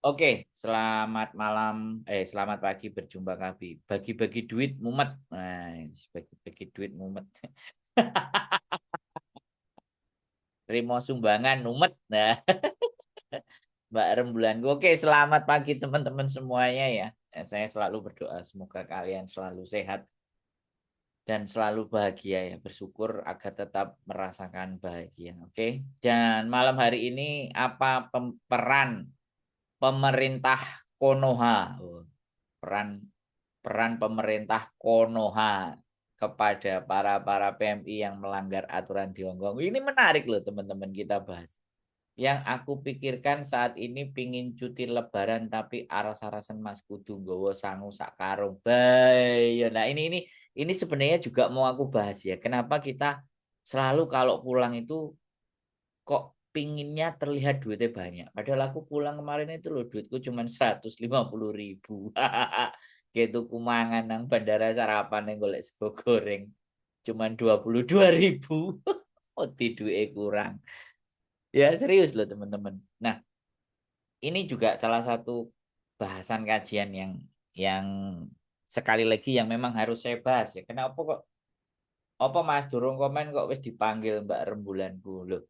Oke, selamat malam, selamat pagi berjumpa kami. Bagi-bagi duit mumet. Nah, bagi-bagi duit mumet. Terima sumbangan mumet. Nah, Mbak Rembulan. Oke, selamat pagi teman-teman semuanya ya. Saya selalu berdoa semoga kalian selalu sehat dan selalu bahagia ya. Bersyukur agar tetap merasakan bahagia. Oke. Dan malam hari ini apa peran pemerintah Konoha? Oh, peran peran pemerintah Konoha kepada para PMI yang melanggar aturan di Hong Kong. Ini menarik loh teman-teman kita bahas. Yang aku pikirkan saat ini pingin cuti lebaran tapi aras-arasan Mas Kudu nggawa sangu sak karung. Bayo. Nah, ini sebenarnya juga mau aku bahas ya. Kenapa kita selalu kalau pulang itu kok pinginnya terlihat duitnya banyak. Padahal aku pulang kemarin itu loh duitku cuma 150.000. Gitu kumangan nang bandara sarapan yang golek sego goreng. Cuman 22.000. Oh, duitnya kurang. Ya serius loh teman-teman. Nah, ini juga salah satu bahasan kajian yang sekali lagi yang memang harus saya bahas ya. Kenapa kok apa Mas durung komen kok wis dipanggil Mbak Rembulanku loh.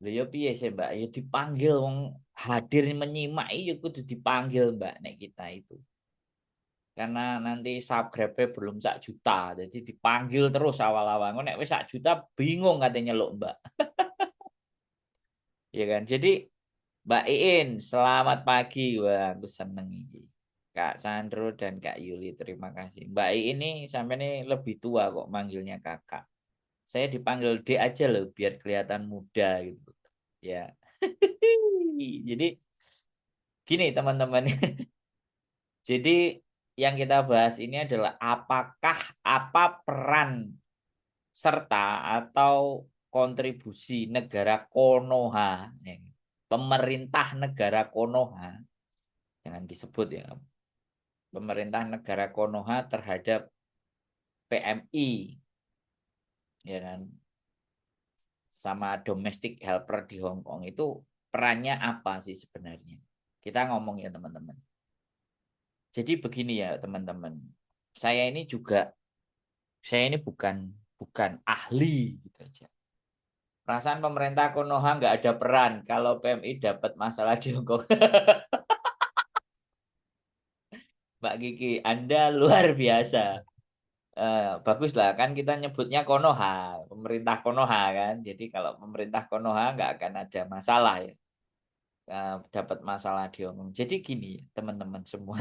Lha ya piye sih Mbak? Ya dipanggil wong hadir menyimak ya kudu dipanggil Mbak nek kita itu. Karena nanti subscribe belum 1 juta, jadi dipanggil terus awal-awal. Nek wis 1 juta bingung katanya nyeluk Mbak. Ya kan? Jadi Mbak Iin, selamat pagi. Wah, aku seneng ini. Kak Sandro dan Kak Yuli, terima kasih. Mbak Iin ini sampai ini lebih tua kok manggilnya kakak. Saya dipanggil D aja loh biar kelihatan muda gitu. Ya. Jadi gini teman-teman. Jadi yang kita bahas ini adalah apakah apa peran serta atau kontribusi negara Konoha, ya, pemerintah negara Konoha, jangan disebut ya, pemerintah negara Konoha terhadap PMI, ya kan, sama domestic helper di Hong Kong itu perannya apa sih sebenarnya? Kita ngomong ya teman-teman. Jadi begini ya teman-teman, saya ini juga saya ini bukan bukan ahli gitu aja. Perasaan pemerintah Konoha nggak ada peran kalau PMI dapat masalah di Hongkong. Mbak Kiki, Anda luar biasa. Bagus lah kan kita nyebutnya Konoha, pemerintah Konoha kan. Jadi kalau pemerintah Konoha nggak akan ada masalah ya. Dapat masalah di Hongkong. Jadi gini teman-teman semua,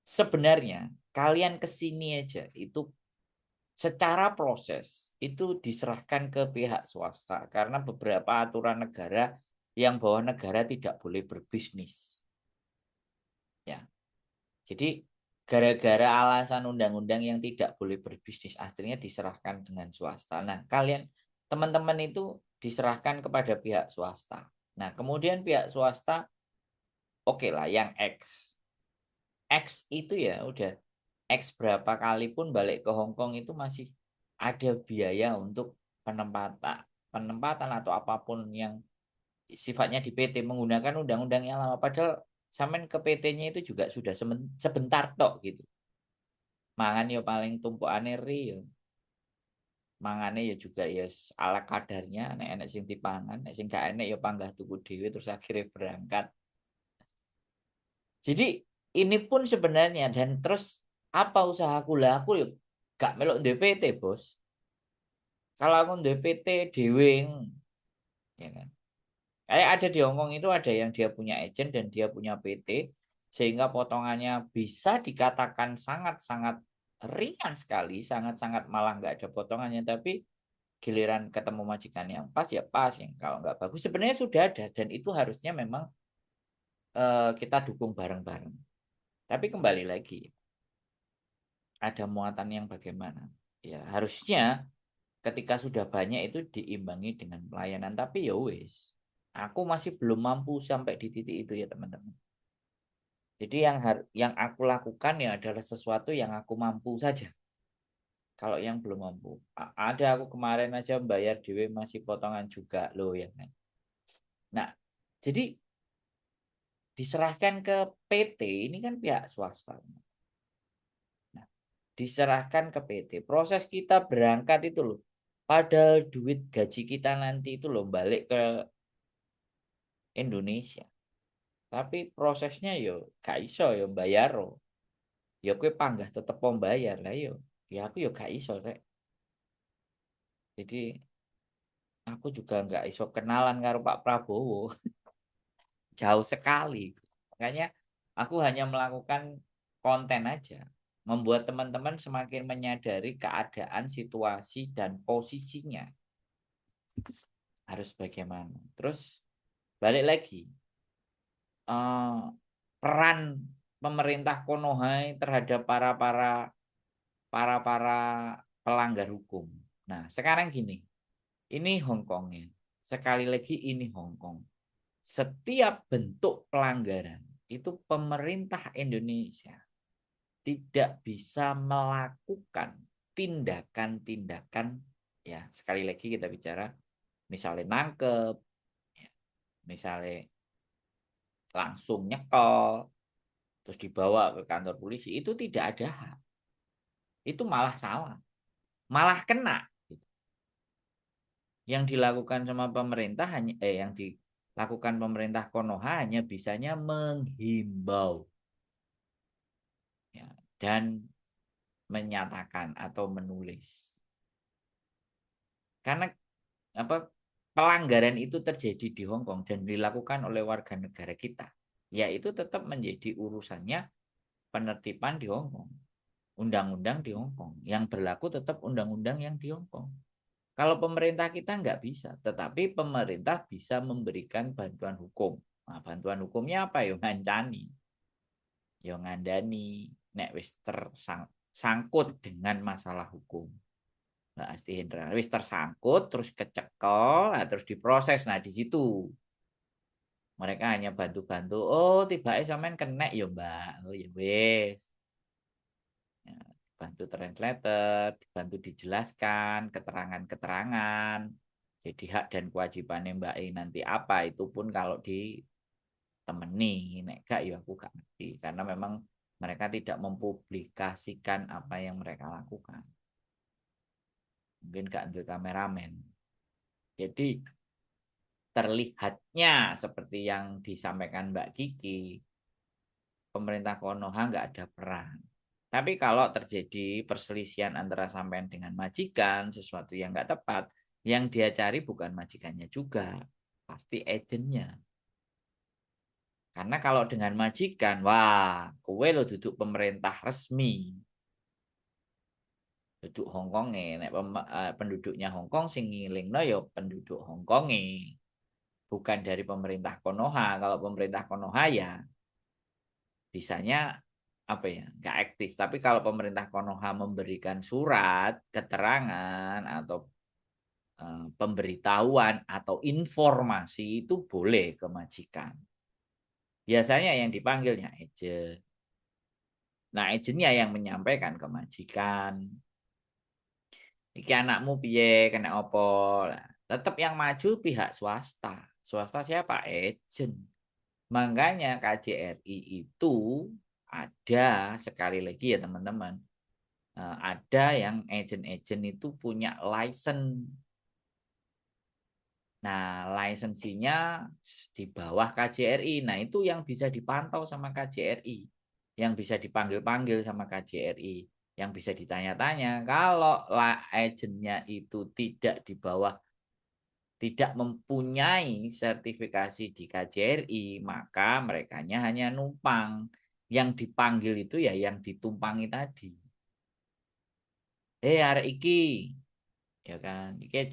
sebenarnya kalian kesini aja itu secara proses itu diserahkan ke pihak swasta karena beberapa aturan negara yang bahwa negara tidak boleh berbisnis. Ya, jadi gara-gara alasan undang-undang yang tidak boleh berbisnis akhirnya diserahkan dengan swasta. Nah, kalian teman-teman itu diserahkan kepada pihak swasta. Nah, kemudian pihak swasta oke lah yang X. X itu ya udah X berapa kali pun balik ke Hong Kong itu masih ada biaya untuk penempatan penempatan atau apapun yang sifatnya di PT menggunakan undang-undang yang lama padahal sampean ke PT-nya itu juga sudah sebentar tok gitu. Mangan yo paling tumpukane ri yo. Mangane ya juga ya ala kadarnya nek enek sing dipangan, nek sing gak enek ya panggah tuku dhewe terus akhirnya berangkat. Jadi ini pun sebenarnya dan terus apa usahaku lah aku yuk gak melok DPT bos. Kalau aku DPT dewe ya kan. Kayak ada di Hongkong itu ada yang dia punya agent dan dia punya PT sehingga potongannya bisa dikatakan sangat-sangat ringan sekali, sangat-sangat malah nggak ada potongannya tapi giliran ketemu majikan yang pas ya pas yang kalau nggak bagus sebenarnya sudah ada dan itu harusnya memang kita dukung bareng-bareng. Tapi kembali lagi ada muatan yang bagaimana? Ya harusnya ketika sudah banyak itu diimbangi dengan pelayanan tapi ya wis aku masih belum mampu sampai di titik itu ya teman-teman. Jadi yang aku lakukan ya adalah sesuatu yang aku mampu saja. Kalau yang belum mampu, ada aku kemarin aja bayar dewe masih potongan juga loh ya kan. Nah, jadi diserahkan ke PT, ini kan pihak swasta. Nah, diserahkan ke PT. Proses kita berangkat itu loh. Padahal duit gaji kita nanti itu loh balik ke Indonesia. Tapi prosesnya yo gak iso yo bayar. Ya kowe panggah tetep pembayar lah yo. Ya aku yo gak iso rek. Jadi aku juga nggak iso kenalan karo Pak Prabowo. Jauh sekali. Makanya aku hanya melakukan konten aja. Membuat teman-teman semakin menyadari keadaan, situasi, dan posisinya. Harus bagaimana. Terus balik lagi. eh, Peran pemerintah Konoha terhadap para pelanggar hukum. Nah, sekarang gini. Ini Hong Kongnya. Sekali lagi ini Hong Kong. Setiap bentuk pelanggaran itu pemerintah Indonesia tidak bisa melakukan tindakan-tindakan, ya sekali lagi kita bicara misalnya nangkep, ya, misalnya langsung nyekel terus dibawa ke kantor polisi, itu tidak ada hak, itu malah salah, malah kena. Yang dilakukan sama pemerintah yang dilakukan pemerintah Konoha hanya bisanya menghimbau, ya, dan menyatakan atau menulis. Karena apa, pelanggaran itu terjadi di Hong Kong dan dilakukan oleh warga negara kita, yaitu tetap menjadi urusannya penertiban di Hong Kong, undang-undang di Hong Kong, yang berlaku tetap undang-undang yang di Hong Kong. Kalau pemerintah kita nggak bisa, tetapi pemerintah bisa memberikan bantuan hukum. Nah, bantuan hukumnya apa? Yo ngancani, yo ngandani, nek wis tersangkut dengan masalah hukum. Nah, Asti Hendra wis tersangkut, terus kecekel, nah, terus diproses. Nah, di situ mereka hanya bantu-bantu. Oh, tiba sampean kena ya, Mbak. Oh, ya wis. Ya, bantu translator, dibantu dijelaskan keterangan-keterangan. Jadi hak dan kewajibannya Mbak E nanti apa, itu pun kalau ditemani, nek gak ya aku gak ngerti. Karena memang mereka tidak mempublikasikan apa yang mereka lakukan. Mungkin gak untuk kameramen. Jadi terlihatnya seperti yang disampaikan Mbak Kiki, pemerintah Konoha nggak ada peran. Tapi kalau terjadi perselisihan antara sampean dengan majikan, sesuatu yang nggak tepat, yang dia cari bukan majikannya juga, pasti agennya. Karena kalau dengan majikan, wah, kowe lo duduk pemerintah resmi, duduk Hongkong nek penduduknya Hongkong sing ngilingno ya penduduk Hongkong bukan dari pemerintah Konoha. Kalau pemerintah Konoha ya bisanya apa ya, nggak aktif. Tapi kalau pemerintah Konoha memberikan surat keterangan atau pemberitahuan atau informasi, itu boleh ke majikan. Biasanya yang dipanggilnya agent. Nah, agentnya yang menyampaikan ke majikan, iki anakmu piye, kena opo. Nah, tetap yang maju pihak swasta. Swasta siapa? Agent. Makanya KJRI itu ada, sekali lagi ya teman-teman, ada yang agent-agent itu punya license. Nah, lisensinya di bawah KJRI. Nah, itu yang bisa dipantau sama KJRI, yang bisa dipanggil-panggil sama KJRI, yang bisa ditanya-tanya. Kalau agentnya itu tidak di bawah, tidak mempunyai sertifikasi di KJRI, maka mereka hanya numpang. Yang dipanggil itu ya yang ditumpangi tadi. Arek iki, ya kan, iki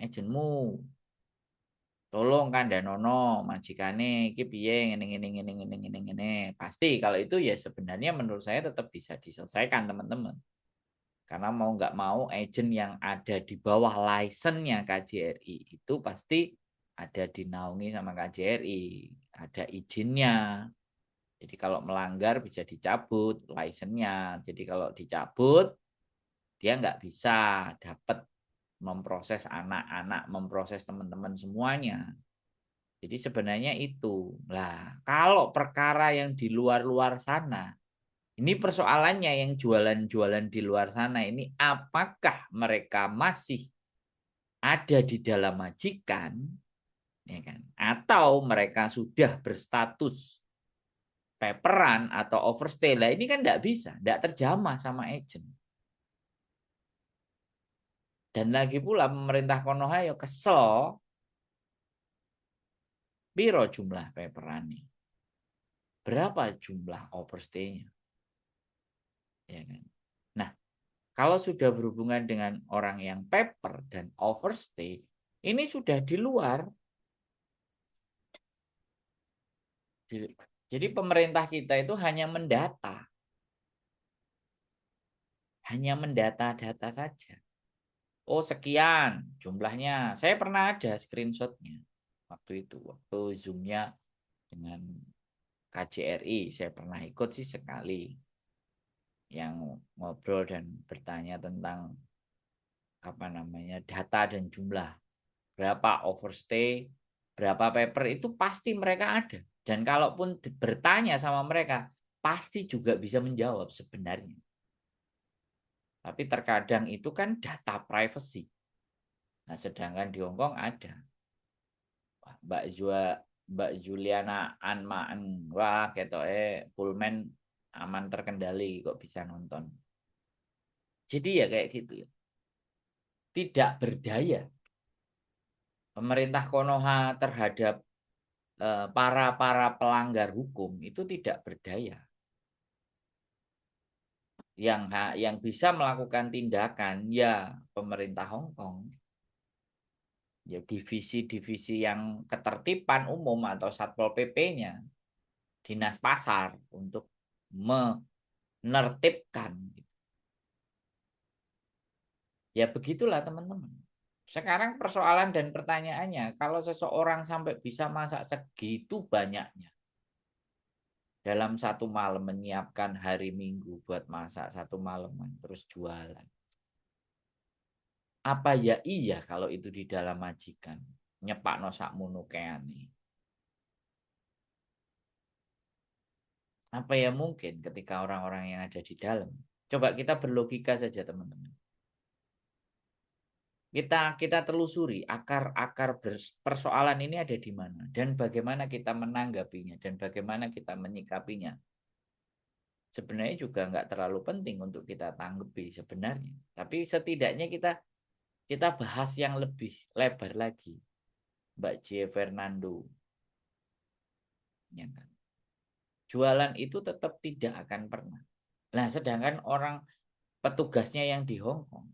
agenmu. Tolong kan Danono majikane iki piye ngene ngene ngene ngene ngene ngene. Pasti kalau itu ya sebenarnya menurut saya tetap bisa diselesaikan teman-teman. Karena mau nggak mau agent yang ada di bawah license-nya KJRI itu pasti ada dinaungi sama KJRI, ada izinnya. Jadi kalau melanggar bisa dicabut license-nya. Jadi kalau dicabut dia nggak bisa dapat memproses anak-anak, memproses teman-teman semuanya. Jadi sebenarnya itu. Lah, kalau perkara yang di luar-luar sana, ini persoalannya yang jualan-jualan di luar sana ini, apakah mereka masih ada di dalam majikan, ya kan? Atau mereka sudah berstatus paperan atau overstay? Lah ini kan tidak bisa, tidak terjamah sama agent. Dan lagi pula pemerintah Konoha ya kesel, piro jumlah paperan nih? Berapa jumlah overstay-nya? Ya kan? Nah, kalau sudah berhubungan dengan orang yang paper dan overstay, ini sudah di luar. Jadi pemerintah kita itu hanya mendata. Hanya mendata data saja. Oh sekian jumlahnya. Saya pernah ada screenshotnya. Waktu itu, waktu Zoom-nya dengan KJRI. Saya pernah ikut sih sekali. Yang ngobrol dan bertanya tentang apa namanya data dan jumlah. Berapa overstay, berapa paper itu pasti mereka ada. Dan kalaupun bertanya sama mereka, pasti juga bisa menjawab sebenarnya. Tapi terkadang itu kan data privacy. Nah, sedangkan di Hongkong ada. Mbak Juliana Anmaan, wah Pullman aman terkendali kok bisa nonton. Jadi ya kayak gitu ya. Tidak berdaya. Pemerintah Konoha terhadap para pelanggar hukum itu tidak berdaya. Yang bisa melakukan tindakan ya pemerintah Hong Kong, ya divisi-divisi yang ketertiban umum atau Satpol PP-nya, dinas pasar untuk menertibkan. Ya begitulah teman-teman. Sekarang persoalan dan pertanyaannya, kalau seseorang sampai bisa masak segitu banyaknya dalam satu malam, menyiapkan hari Minggu buat masak satu malaman terus jualan. Apa ya iya kalau itu di dalam majikan? Nyepak no sakmono keane. Apa ya mungkin ketika orang-orang yang ada di dalam? Coba kita berlogika saja teman-teman. Kita telusuri akar-akar persoalan ini ada di mana dan bagaimana kita menanggapinya dan bagaimana kita menyikapinya. Sebenarnya juga nggak terlalu penting untuk kita tanggapi sebenarnya. Tapi setidaknya kita bahas yang lebih lebar lagi. Mbak J. Fernando. Ya kan? Jualan itu tetap tidak akan pernah. Nah, sedangkan orang petugasnya yang di Hong Kong,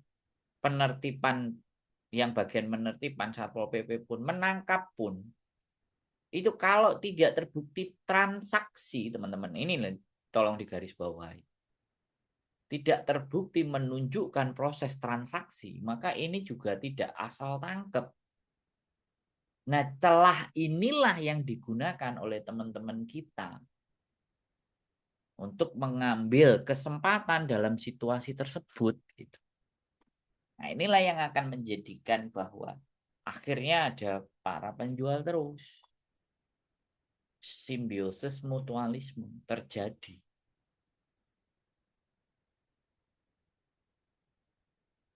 penertiban yang bagian menertiban Satpol PP pun menangkap pun itu kalau tidak terbukti transaksi, teman-teman, ini tolong digarisbawahi. Tidak terbukti menunjukkan proses transaksi, maka ini juga tidak asal tangkap. Nah, celah inilah yang digunakan oleh teman-teman kita untuk mengambil kesempatan dalam situasi tersebut. Gitu. Nah, inilah yang akan menjadikan bahwa akhirnya ada para penjual terus. Simbiosis mutualisme terjadi.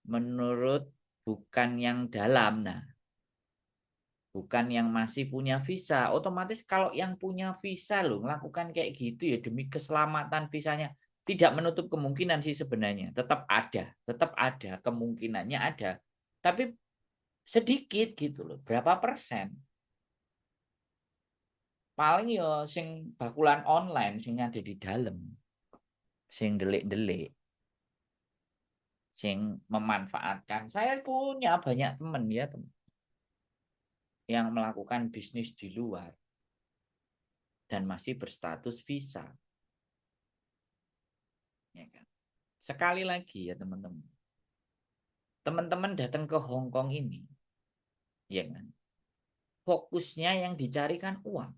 Menurut bukan yang dalam, nah, bukan yang masih punya visa. Otomatis kalau yang punya visa loh melakukan kayak gitu ya demi keselamatan visanya, tidak menutup kemungkinan sih sebenarnya. Tetap ada kemungkinannya ada. Tapi sedikit gitu loh. Berapa persen? Paling yo sing bakulan online sing ada di dalam. Sing delik-delik, sing memanfaatkan. Saya punya banyak teman ya, teman yang melakukan bisnis di luar dan masih berstatus visa. Ya kan? Sekali lagi ya teman-teman. Teman-teman datang ke Hong Kong ini, ya kan? Fokusnya yang dicarikan uang.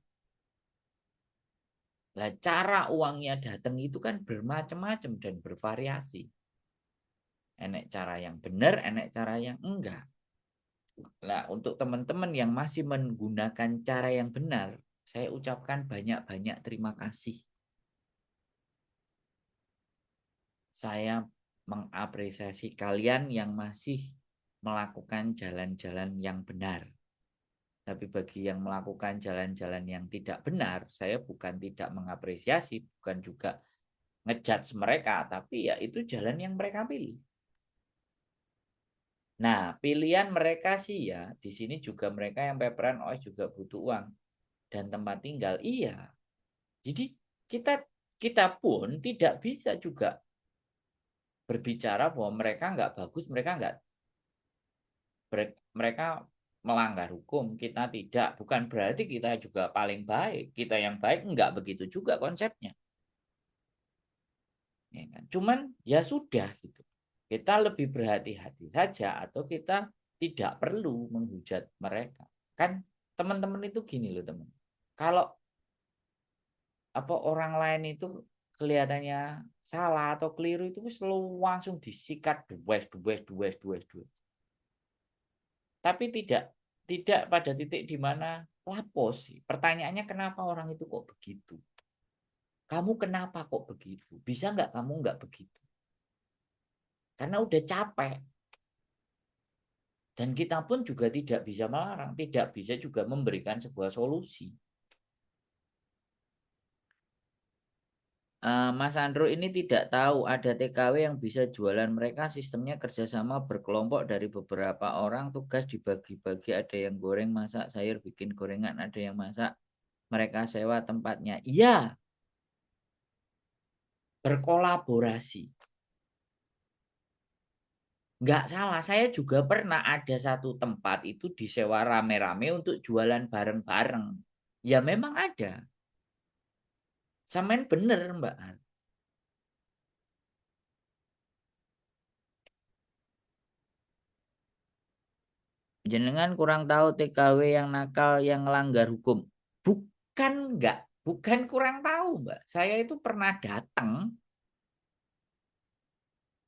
Lah cara uangnya datang itu kan bermacam-macam dan bervariasi. Enek cara yang benar, enek cara yang enggak. Nah, untuk teman-teman yang masih menggunakan cara yang benar, saya ucapkan banyak-banyak terima kasih. Saya mengapresiasi kalian yang masih melakukan jalan-jalan yang benar. Tapi bagi yang melakukan jalan-jalan yang tidak benar, saya bukan tidak mengapresiasi, bukan juga ngejudge mereka, tapi ya itu jalan yang mereka pilih. Nah, pilihan mereka sih ya, di sini juga mereka yang paperan oh juga butuh uang dan tempat tinggal. Iya. Jadi kita kita pun tidak bisa juga berbicara bahwa mereka nggak bagus, mereka melanggar hukum, kita tidak. Bukan berarti kita juga paling baik. Kita yang baik nggak begitu juga konsepnya. Ya kan? Cuman ya sudah gitu. Kita lebih berhati-hati saja atau kita tidak perlu menghujat mereka. Kan teman-teman itu gini loh teman. Kalau apa orang lain itu kelihatannya salah atau keliru itu selalu langsung disikat dues dues dues dues dues. Tapi tidak pada titik di mana lapos sih. Pertanyaannya kenapa orang itu kok begitu? Kamu kenapa kok begitu? Bisa nggak kamu nggak begitu? Karena udah capek. Dan kita pun juga tidak bisa melarang, tidak bisa juga memberikan sebuah solusi. Mas Andro ini tidak tahu ada TKW yang bisa jualan, mereka sistemnya kerjasama berkelompok dari beberapa orang, tugas dibagi-bagi, ada yang goreng, masak, sayur, bikin gorengan, ada yang masak, mereka sewa tempatnya. Iya, berkolaborasi. Nggak salah, saya juga pernah ada satu tempat itu disewa rame-rame untuk jualan bareng-bareng. Ya memang ada. Samain bener Mbak. Jenengan kurang tahu TKW yang nakal yang melanggar hukum. Bukan enggak, bukan kurang tahu, Mbak. Saya itu pernah datang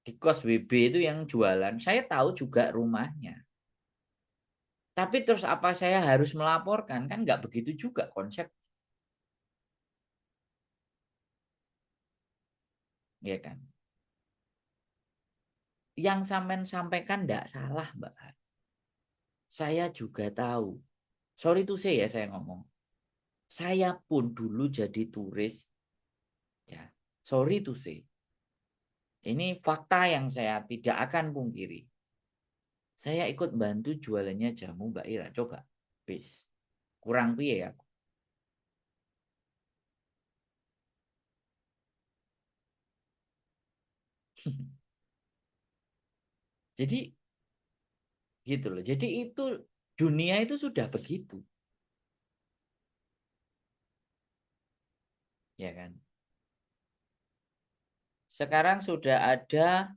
di kos WB itu yang jualan. Saya tahu juga rumahnya. Tapi terus apa saya harus melaporkan? Kan enggak begitu juga konsep, ya kan? Yang sampean sampaikan enggak salah, Mbak. Saya juga tahu. Sorry to say ya saya ngomong. Saya pun dulu jadi turis, ya. Sorry to say. Ini fakta yang saya tidak akan pungkiri. Saya ikut bantu jualannya jamu Mbak Ira. Coba. Bis. Kurang piye ya. Jadi gitu loh. Jadi itu dunia itu sudah begitu. Ya kan. Sekarang sudah ada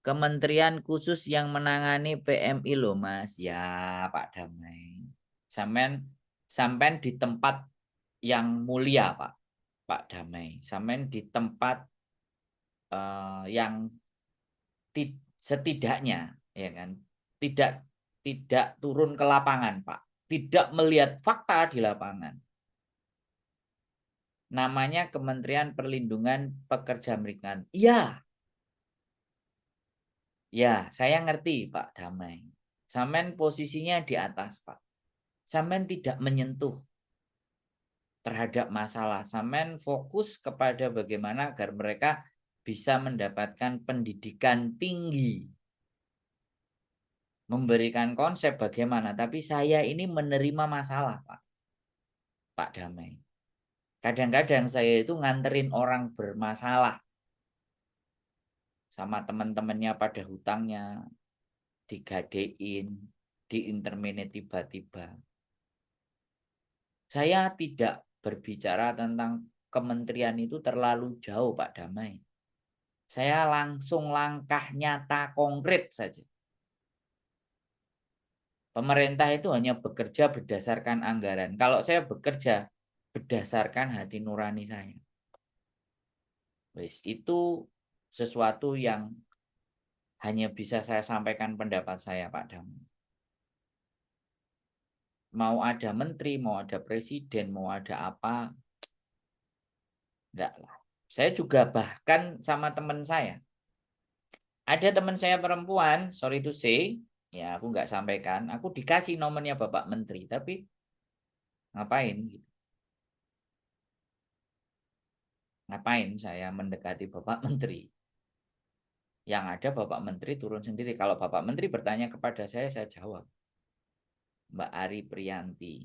kementerian khusus yang menangani PMI loh Mas. Ya Pak Damai. Sampean sampean di tempat yang mulia Pak. Pak Damai. Sampean di tempat yang setidaknya ya kan tidak tidak turun ke lapangan Pak, tidak melihat fakta di lapangan. Namanya Kementerian Perlindungan Pekerja Migran. Iya, ya saya ngerti Pak Damai. Sampean posisinya di atas Pak. Sampean tidak menyentuh terhadap masalah. Sampean fokus kepada bagaimana agar mereka bisa mendapatkan pendidikan tinggi, memberikan konsep bagaimana, tapi saya ini menerima masalah, Pak. Pak Damai. Kadang-kadang saya itu nganterin orang bermasalah sama teman-temannya pada hutangnya, digadein, diinterminate tiba-tiba. Saya tidak berbicara tentang kementerian itu terlalu jauh, Pak Damai. Saya langsung langkah nyata konkret saja. Pemerintah itu hanya bekerja berdasarkan anggaran. Kalau saya bekerja berdasarkan hati nurani saya. Wis, itu sesuatu yang Hanya bisa saya sampaikan pendapat saya, Pak Dam. Mau ada menteri, mau ada presiden, mau ada apa, enggak lah. Saya juga bahkan sama teman saya. Ada teman saya perempuan, sorry to say, ya aku nggak sampaikan, aku dikasih nomornya Bapak Menteri, tapi ngapain gitu. Ngapain saya mendekati Bapak Menteri? Yang ada Bapak Menteri turun sendiri. Kalau Bapak Menteri bertanya kepada saya jawab. Mbak Ari Priyanti.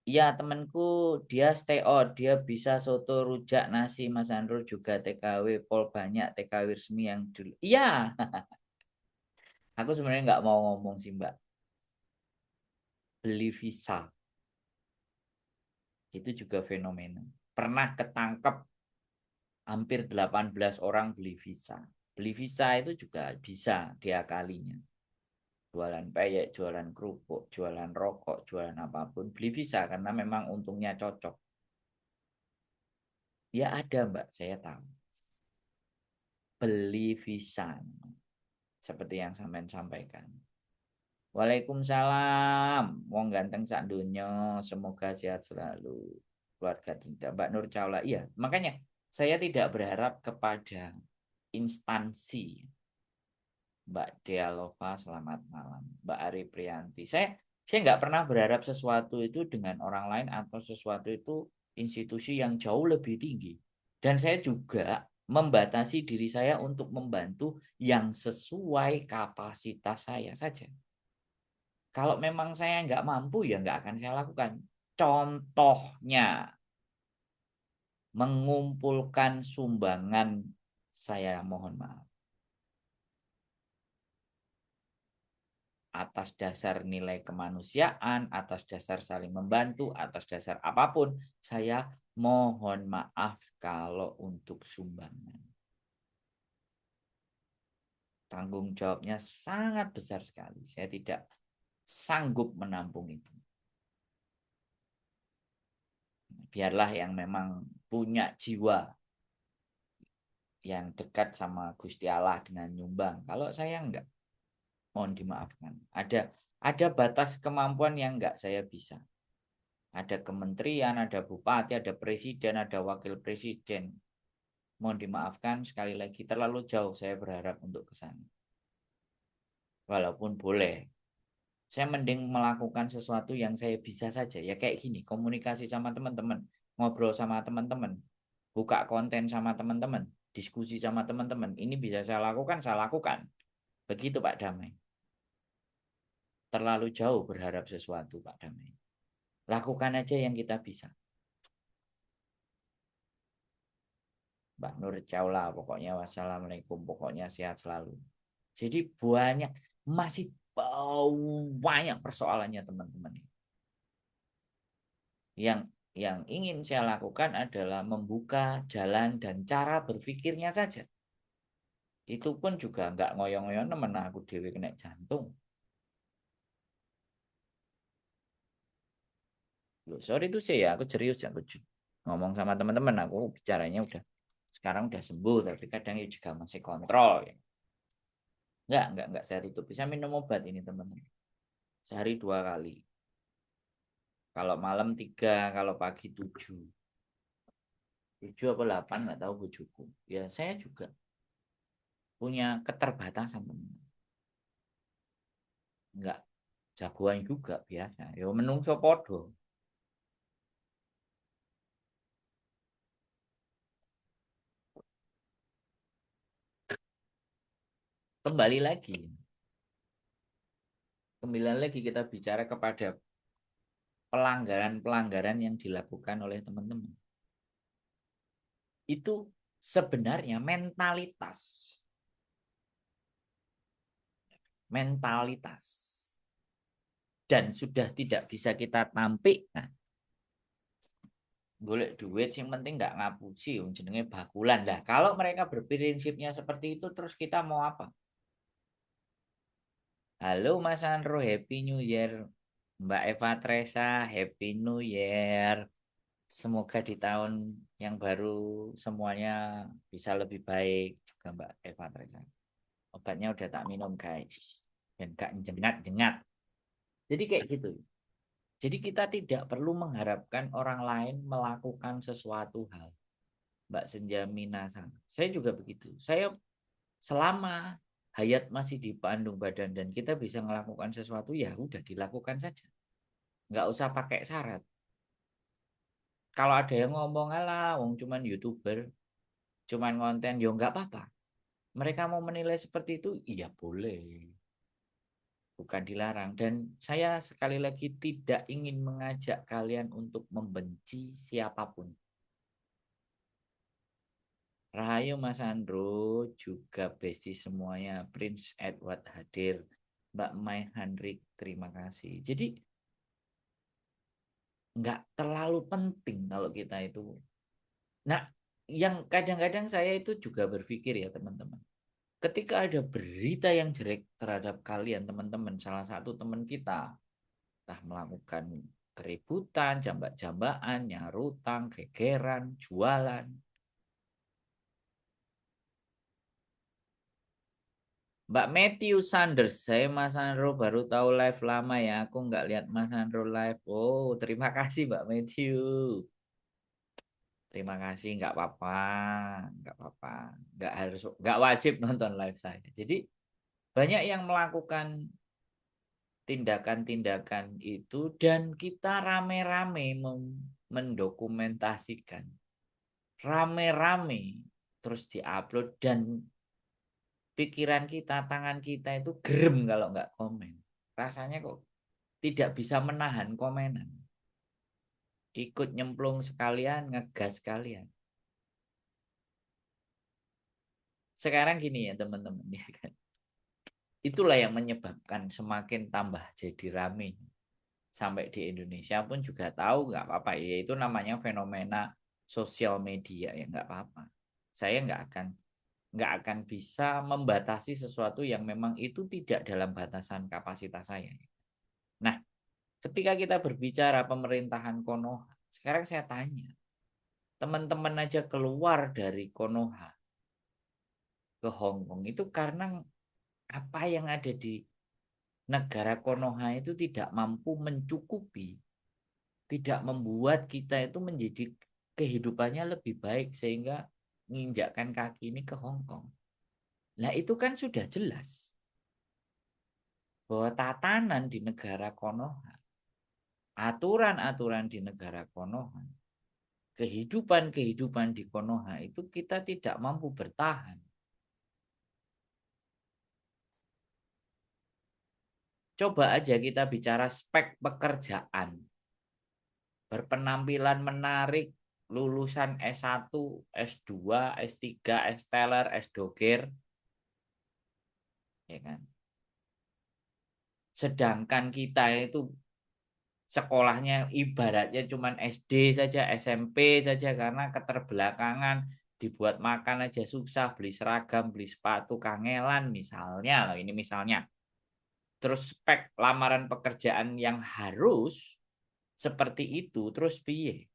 Iya temanku dia stay out, dia bisa soto rujak nasi Mas Andro juga TKW pol banyak TKW resmi yang dulu. Iya, aku sebenarnya nggak mau ngomong sih Mbak. Beli visa itu juga fenomena. Pernah ketangkep hampir 18 orang beli visa. Beli visa itu juga bisa diakalinya. Jualan peyek, jualan kerupuk, jualan rokok, jualan apapun. Beli visa karena memang untungnya cocok. Ya ada Mbak, saya tahu. Beli visa. Seperti yang sampean sampaikan. Waalaikumsalam. Wong ganteng sak donya, semoga sehat selalu. Keluarga tidak Mbak Nur Caula. Iya, makanya saya tidak berharap kepada instansi. Mbak Dealova, selamat malam. Mbak Ari Priyanti. Saya nggak pernah berharap sesuatu itu dengan orang lain atau sesuatu itu institusi yang jauh lebih tinggi. Dan saya juga membatasi diri saya untuk membantu yang sesuai kapasitas saya saja. Kalau memang saya nggak mampu ya nggak akan saya lakukan. Contohnya mengumpulkan sumbangan saya mohon maaf. Atas dasar nilai kemanusiaan, atas dasar saling membantu, atas dasar apapun, saya mohon maaf kalau untuk sumbangan. Tanggung jawabnya sangat besar sekali. Saya tidak sanggup menampung itu. Biarlah yang memang punya jiwa yang dekat sama Gusti Allah dengan nyumbang. Kalau saya enggak, mohon dimaafkan. Ada batas kemampuan yang enggak saya bisa. Ada kementerian, ada bupati, ada presiden, ada wakil presiden. Mohon dimaafkan sekali lagi terlalu jauh saya berharap untuk ke sana. Walaupun boleh. Saya mending melakukan sesuatu yang saya bisa saja. Ya kayak gini, komunikasi sama teman-teman, ngobrol sama teman-teman, buka konten sama teman-teman, diskusi sama teman-teman. Ini bisa saya lakukan. Begitu Pak Damai. Terlalu jauh berharap sesuatu Pak Damai. Lakukan aja yang kita bisa. Mbak Nur Caula pokoknya wassalamualaikum pokoknya sehat selalu. Jadi masih banyak persoalannya teman-teman. Yang ingin saya lakukan adalah membuka jalan dan cara berpikirnya saja. Itu pun juga nggak ngoyong-ngoyong temen aku dewi kena jantung. Loh, sorry itu sih ya, aku serius ya. Aku ngomong sama teman-teman, aku bicaranya udah sekarang udah sembuh, tapi kadang ya juga masih kontrol. Ya. Enggak saya tutup. Bisa minum obat ini teman-teman. Sehari 2 kali. Kalau malam 3, kalau pagi 7. 7 apa 8 nggak tahu bujuku. Ya saya juga punya keterbatasan teman. Nggak jagoan juga biasa. Ya menungso podo. Kembali lagi. Kembali lagi kita bicara kepada pelanggaran-pelanggaran yang dilakukan oleh teman-teman. Itu sebenarnya mentalitas. Mentalitas. Dan sudah tidak bisa kita tampik. Nah, golek duit yang penting nggak ngapusi jenenge bakulan lah. Kalau mereka berprinsipnya seperti itu terus kita mau apa? Halo Mas Andro, Happy New Year. Mbak Eva Tresa, Happy New Year. Semoga di tahun yang baru semuanya bisa lebih baik juga Mbak Eva Tresa. Obatnya udah tak minum guys. Dan gak jengat-jengat. Jadi kayak gitu. Jadi kita tidak perlu mengharapkan orang lain melakukan sesuatu hal. Mbak Senja Minasa. Saya juga begitu. Saya selama hayat masih dipandung badan dan kita bisa melakukan sesuatu ya udah dilakukan saja. Nggak usah pakai syarat. Kalau ada yang ngomong alah, wong cuman YouTuber, cuman konten, ya nggak apa-apa. Mereka mau menilai seperti itu, iya boleh. Bukan dilarang. Dan saya sekali lagi tidak ingin mengajak kalian untuk membenci siapapun. Rahayu Mas Andro, juga Besti semuanya, Prince Edward hadir, Mbak Mai Hendrik, terima kasih. Jadi nggak terlalu penting kalau kita itu. Nah, yang kadang-kadang saya itu juga berpikir ya teman-teman. Ketika ada berita yang jelek terhadap kalian teman-teman, salah satu teman kita entah melakukan keributan, jambak-jambakan, nyarutang, gegeran, jualan. Mbak Matthew Sanders, saya Mas Andro baru tahu live lama ya, aku nggak lihat Mas Andro live. Oh, terima kasih Mbak Matthew. Terima kasih, nggak apa-apa, nggak harus, nggak wajib nonton live saya. Jadi banyak yang melakukan tindakan-tindakan itu dan kita rame-rame mendokumentasikan, rame-rame terus diupload dan pikiran kita, tangan kita itu gerem kalau nggak komen. Rasanya kok tidak bisa menahan komenan. Ikut nyemplung sekalian, ngegas sekalian. Sekarang gini ya teman-teman ya kan. Itulah yang menyebabkan semakin tambah jadi rame. Sampai di Indonesia pun juga tahu nggak apa-apa. Ya itu namanya fenomena sosial media ya nggak apa-apa. Saya nggak akan bisa membatasi sesuatu yang memang itu tidak dalam batasan kapasitas saya. Nah, ketika kita berbicara pemerintahan Konoha, sekarang saya tanya, teman-teman aja keluar dari Konoha ke Hong Kong itu karena apa yang ada di negara Konoha itu tidak mampu mencukupi, tidak membuat kita itu menjadi kehidupannya lebih baik sehingga menginjakkan kaki ini ke Hong Kong. Nah, itu kan sudah jelas bahwa tatanan di negara Konoha, aturan-aturan di negara Konoha, kehidupan-kehidupan di Konoha itu kita tidak mampu bertahan. Coba aja kita bicara spek pekerjaan. Berpenampilan menarik, lulusan S1, S2, S3, S-teler, S-doger, ya kan? Sedangkan kita itu sekolahnya ibaratnya cuma SD saja, SMP saja karena keterbelakangan, dibuat makan aja susah, beli seragam, beli sepatu, kangelan misalnya loh, ini misalnya. Terus spek lamaran pekerjaan yang harus seperti itu, terus piye?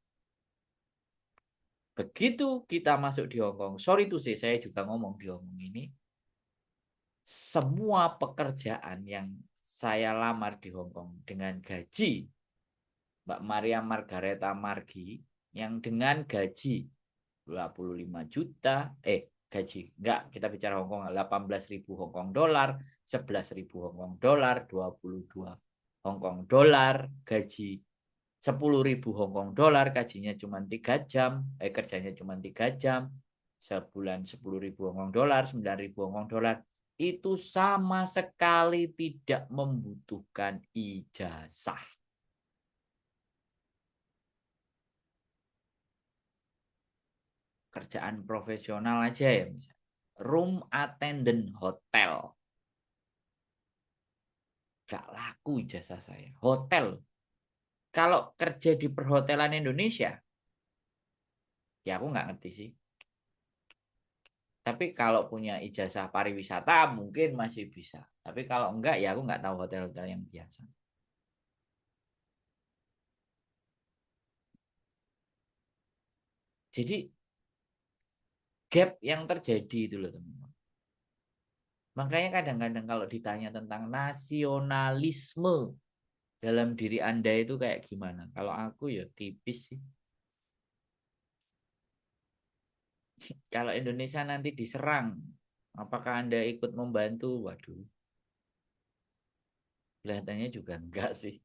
Begitu kita masuk di Hong Kong, sorry tuh sih saya juga ngomong di Hong Kong ini, semua pekerjaan yang saya lamar di Hong Kong dengan gaji Mbak Maria Margareta Margi yang dengan gaji 25 juta, gaji, enggak, kita bicara Hong Kong, 18.000 Hong Kong dolar, 11.000 Hong Kong dolar, 22 Hong Kong dolar, gaji 10.000 Hong Kong dolar, gajinya cuma 3 jam, kerjanya cuma 3 jam, sebulan 10.000 Hong Kong dolar, 9.000 Hong Kong dolar, itu sama sekali tidak membutuhkan ijazah. Kerjaan profesional aja ya, misalnya. Room attendant hotel. Gak laku ijazah saya. Hotel. Kalau kerja di perhotelan Indonesia, ya aku nggak ngerti sih. Tapi kalau punya ijazah pariwisata mungkin masih bisa. Tapi kalau enggak ya aku nggak tahu hotel-hotel yang biasa. Jadi gap yang terjadi itu loh teman-teman. Makanya kadang-kadang kalau ditanya tentang nasionalisme dalam diri Anda itu kayak gimana? Kalau aku ya tipis sih. Kalau Indonesia nanti diserang, apakah Anda ikut membantu? Waduh, kelihatannya juga enggak sih.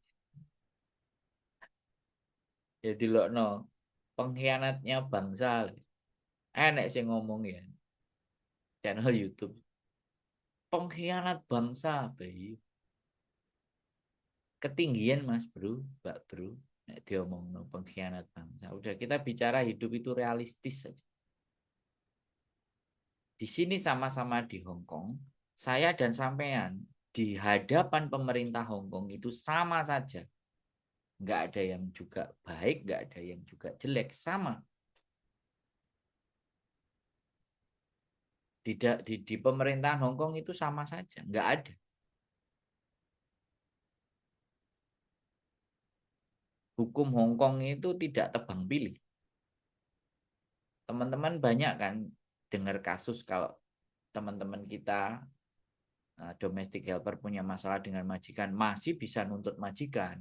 Jadi lo no pengkhianatnya bangsa. Enek sih ngomong ya channel YouTube. Pengkhianat bangsa, bayi. Ketinggian Mas Bro, Mbak Bro. Nek diomong no pengkhianat bangsa. Udah kita bicara hidup itu realistis saja. Di sini sama-sama di Hong Kong, saya dan sampean di hadapan pemerintah Hong Kong itu sama saja. Nggak ada yang juga baik, nggak ada yang juga jelek, sama. Tidak di pemerintahan Hong Kong itu sama saja, nggak ada. Hukum Hong Kong itu tidak tebang pilih. Teman-teman banyak kan dengar kasus kalau teman-teman kita domestic helper punya masalah dengan majikan, masih bisa nuntut majikan,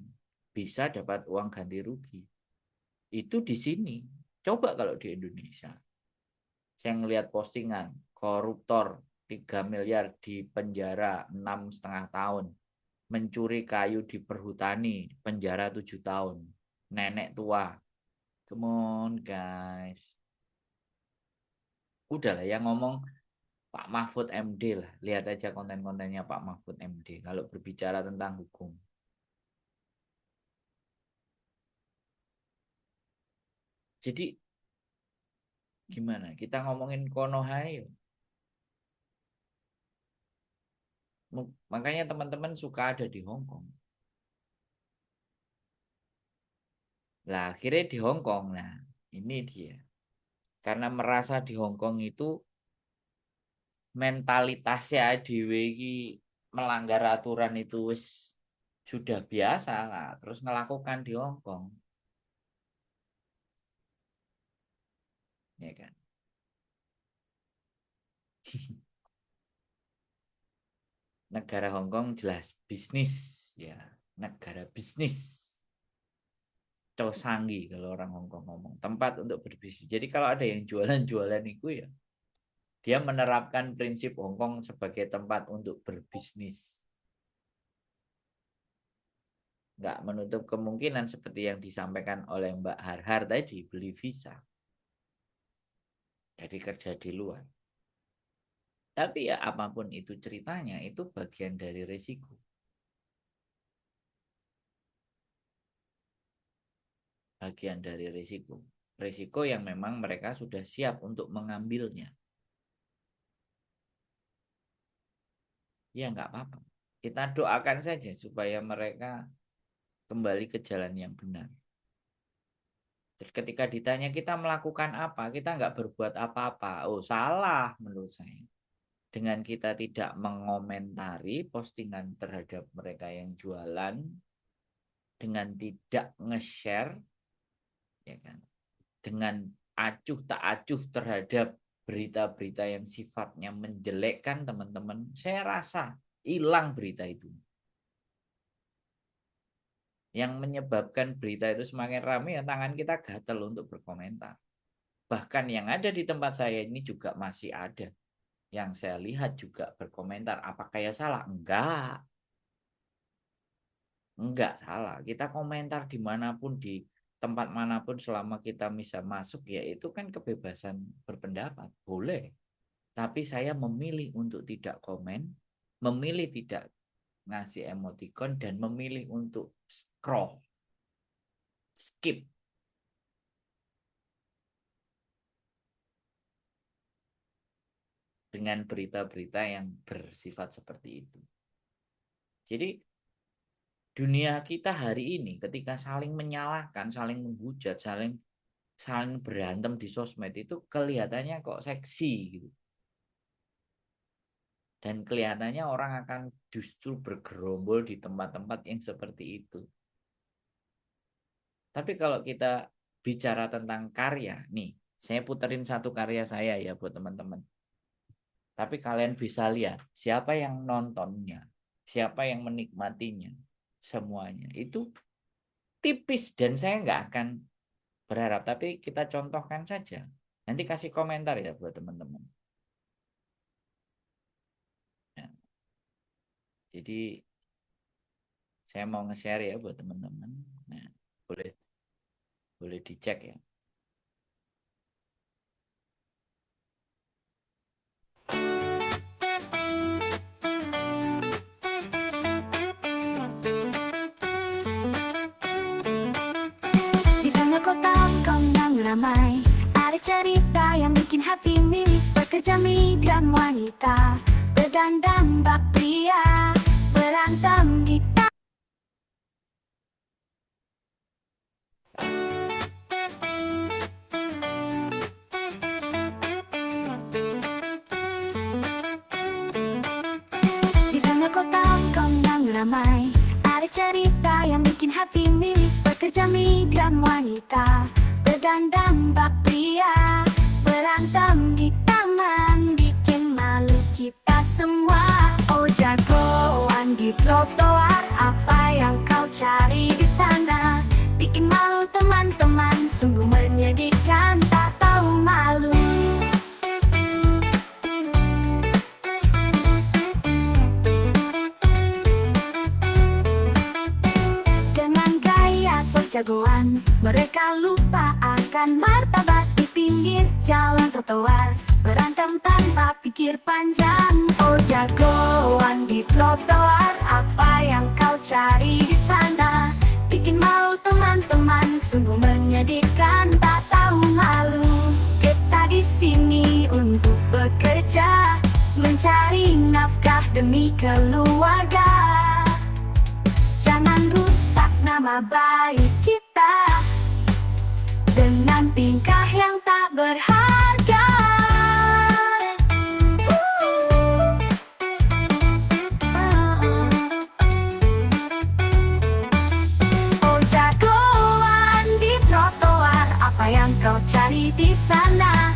bisa dapat uang ganti rugi. Itu di sini. Coba kalau di Indonesia. Saya ngelihat postingan koruptor 3 miliar di penjara 6,5 tahun. Mencuri kayu di perhutani penjara 7 tahun. Nenek tua. Come on guys. Udahlah yang ngomong Pak Mahfud MD lah. Lihat aja konten-kontennya Pak Mahfud MD. Kalau berbicara tentang hukum. Jadi gimana? Kita ngomongin Konoha. Makanya teman-teman suka ada di Hong Kong. Lah akhirnya di Hong Kong. Nah ini dia. Karena merasa di Hong Kong itu mentalitasnya dewe iki melanggar aturan itu wis sudah biasa lah. Terus melakukan di Hong Kong. Ya kan? Negara Hong Kong jelas bisnis. Ya, negara bisnis. Cosangi kalau orang Hong Kong ngomong. Tempat untuk berbisnis. Jadi kalau ada yang jualan-jualan itu ya dia menerapkan prinsip Hong Kong sebagai tempat untuk berbisnis. Nggak menutup kemungkinan seperti yang disampaikan oleh Mbak Harhar tadi, beli visa. Jadi kerja di luar. Tapi ya apapun itu ceritanya, itu bagian dari resiko. Bagian dari resiko. Resiko yang memang mereka sudah siap untuk mengambilnya. Ya nggak apa-apa. Kita doakan saja supaya mereka kembali ke jalan yang benar. Terus ketika ditanya kita melakukan apa, kita nggak berbuat apa-apa. Oh salah menurut saya. Dengan kita tidak mengomentari postingan terhadap mereka yang jualan, dengan tidak nge-share, ya kan, dengan acuh tak acuh terhadap berita-berita yang sifatnya menjelekkan teman-teman, saya rasa hilang berita itu. Yang menyebabkan berita itu semakin ramai ya tangan kita gatel untuk berkomentar. Bahkan yang ada di tempat saya ini juga masih ada. Yang saya lihat juga berkomentar, apakah ya salah? Enggak salah. Kita komentar dimanapun, di tempat manapun selama kita bisa masuk, ya itu kan kebebasan berpendapat. Boleh. Tapi saya memilih untuk tidak komen, memilih tidak ngasih emoticon, dan memilih untuk scroll, skip. Dengan berita-berita yang bersifat seperti itu. Jadi dunia kita hari ini ketika saling menyalahkan, saling menghujat, saling saling berantem di sosmed itu kelihatannya kok seksi gitu. Dan kelihatannya orang akan justru bergerombol di tempat-tempat yang seperti itu. Tapi kalau kita bicara tentang karya, nih, Saya puterin satu karya saya ya buat teman-teman. Tapi kalian bisa lihat siapa yang nontonnya, siapa yang menikmatinya, semuanya. Itu tipis dan saya nggak akan berharap. Tapi kita contohkan saja. Nanti kasih komentar ya buat teman-teman. Ya, jadi saya mau nge-share ya buat teman-teman. Nah, boleh boleh dicek ya. Di tengah kota kembang ramai, ada cerita yang bikin hati miris. Pekerja migran wanita berdandan bak pria berantem di tengah kota kembang ramai, ada cerita yang bikin hati miris. Pekerja migran wanita berdandan bak pria berantem di taman, bikin malu kita semua. Oh jagoan di trotoar, apa yang kau cari di sana? Bikin malu teman-teman, sungguh menyedihkan, tak tahu malu. Dengan gaya sok jagoan, mereka lupa akan martabat. Di pinggir jalan trotoar, berantem tanpa pikir panjang. Oh jagoan di trotoar, apa yang kau cari di sana? Bikin malu teman-teman, sungguh menyedihkan, tak tahu malu. Kita di sini untuk bekerja, mencari nafkah demi keluarga. Jangan rusak nama baik kita dengan tingkah yang tak berharga. Oh jagoan di trotoar, apa yang kau cari di sana?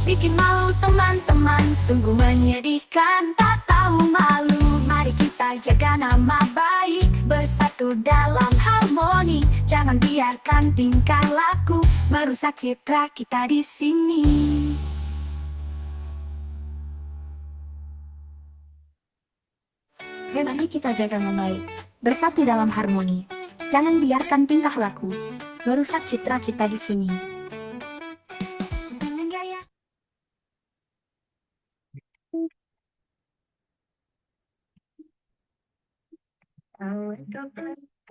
Bikin malu teman-teman, sungguh menyedihkan, tak tahu malu. Mari kita jaga nama baik, bersatu dalam harmoni. Jangan biarkan tingkah laku merusak citra kita di sini. Mari kita jaga nama baik, bersatu dalam harmoni. Jangan biarkan tingkah laku merusak citra kita di sini. Dengan gaya I wake up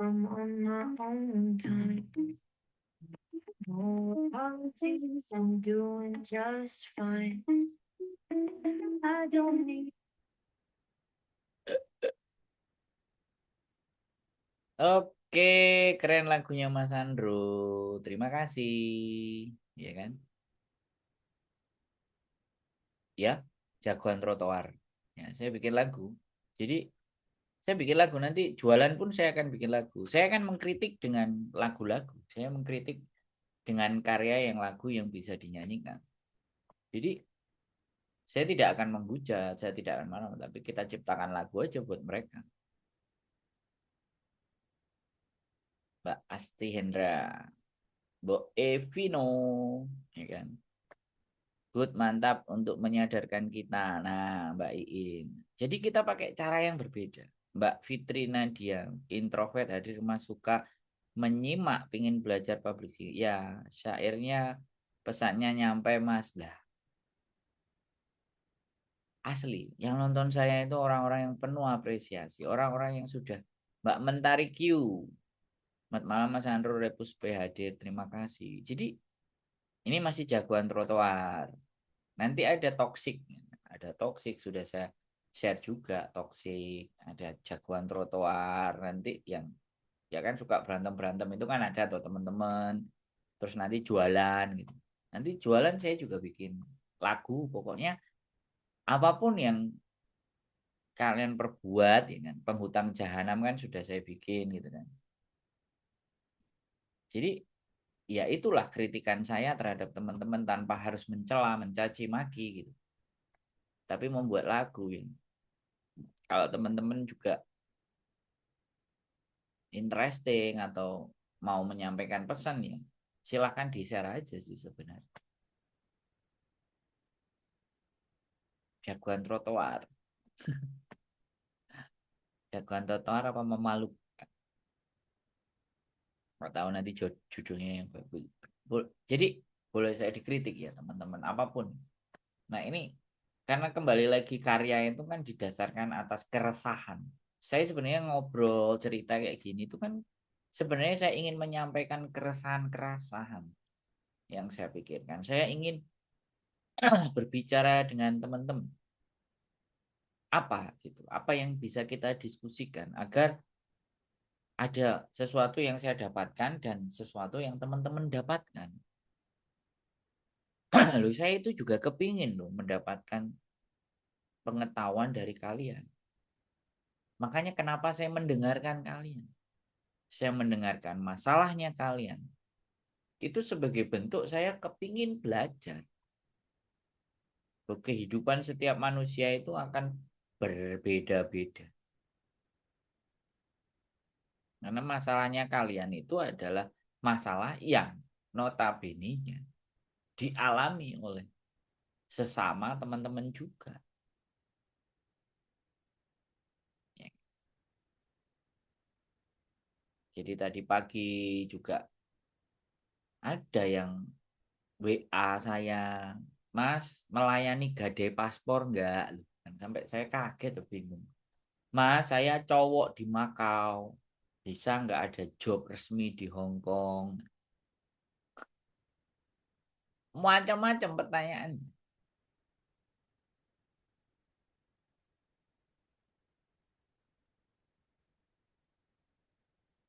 I'm on my own time. No apologies, I'm doing just fine. I don't need Oke, keren lagunya Mas Andro. Terima kasih. Ya kan? Ya, jagoan trotoar. Ya, saya bikin lagu. Jadi, saya bikin lagu nanti jualan pun saya akan bikin lagu. Saya akan mengkritik dengan lagu-lagu. Saya mengkritik dengan karya yang lagu yang bisa dinyanyikan. Jadi, saya tidak akan menghujat, saya tidak akan marah, tapi kita ciptakan lagu aja buat mereka. Mbak Asti Hendra, Mbok Evino, ya kan? Good, mantap untuk menyadarkan kita. Nah, Mbak Iin. Jadi kita pakai cara yang berbeda. Mbak Fitri Nadia, introvert hadir mas suka menyimak, pingin belajar public speaking. Ya, syairnya pesannya nyampe mas lah. Asli, yang nonton saya itu orang-orang yang penuh apresiasi. Orang-orang yang sudah Mbak Mentari Q. Selamat malam Mas Andro Repus PHD, terima kasih. Jadi ini masih jagoan trotoar. Nanti ada toksik sudah saya share juga toksik, ada jagoan trotoar nanti yang ya kan suka berantem berantem itu kan ada tuh teman-teman. Terus nanti jualan gitu. Nanti jualan saya juga bikin lagu, pokoknya apapun yang kalian perbuat, ya kan penghutang jahanam kan sudah saya bikin gitu kan. Jadi ya itulah kritikan saya terhadap teman-teman tanpa harus mencela, mencaci maki gitu. Tapi membuat lagu ini. Kalau teman-teman juga interesting atau mau menyampaikan pesan ya, silahkan di-share aja sih sebenarnya. Jagoan trotoar. Jagoan trotoar apa memalukan? Nggak tahu nanti judulnya yang bagus. Jadi boleh saya dikritik ya teman-teman apapun. Nah ini karena kembali lagi karya itu kan didasarkan atas keresahan. Saya sebenarnya ngobrol cerita kayak gini itu kan sebenarnya saya ingin menyampaikan keresahan-keresahan yang saya pikirkan. Saya ingin berbicara dengan teman-teman apa gitu, apa yang bisa kita diskusikan agar ada sesuatu yang saya dapatkan dan sesuatu yang teman-teman dapatkan. Loh, saya itu juga kepingin loh mendapatkan pengetahuan dari kalian. Makanya kenapa saya mendengarkan kalian. Saya mendengarkan masalahnya kalian. Itu sebagai bentuk saya kepingin belajar. Kehidupan setiap manusia itu akan berbeda-beda. Karena masalahnya kalian itu adalah masalah yang notabene-nya dialami oleh sesama teman-teman juga. Ya. Jadi tadi pagi juga ada yang WA saya, Mas melayani gadai paspor enggak? Dan sampai saya kaget tuh bingung. Mas saya cowok di Makau, bisa nggak ada job resmi di Hong Kong? Macam-macam pertanyaan,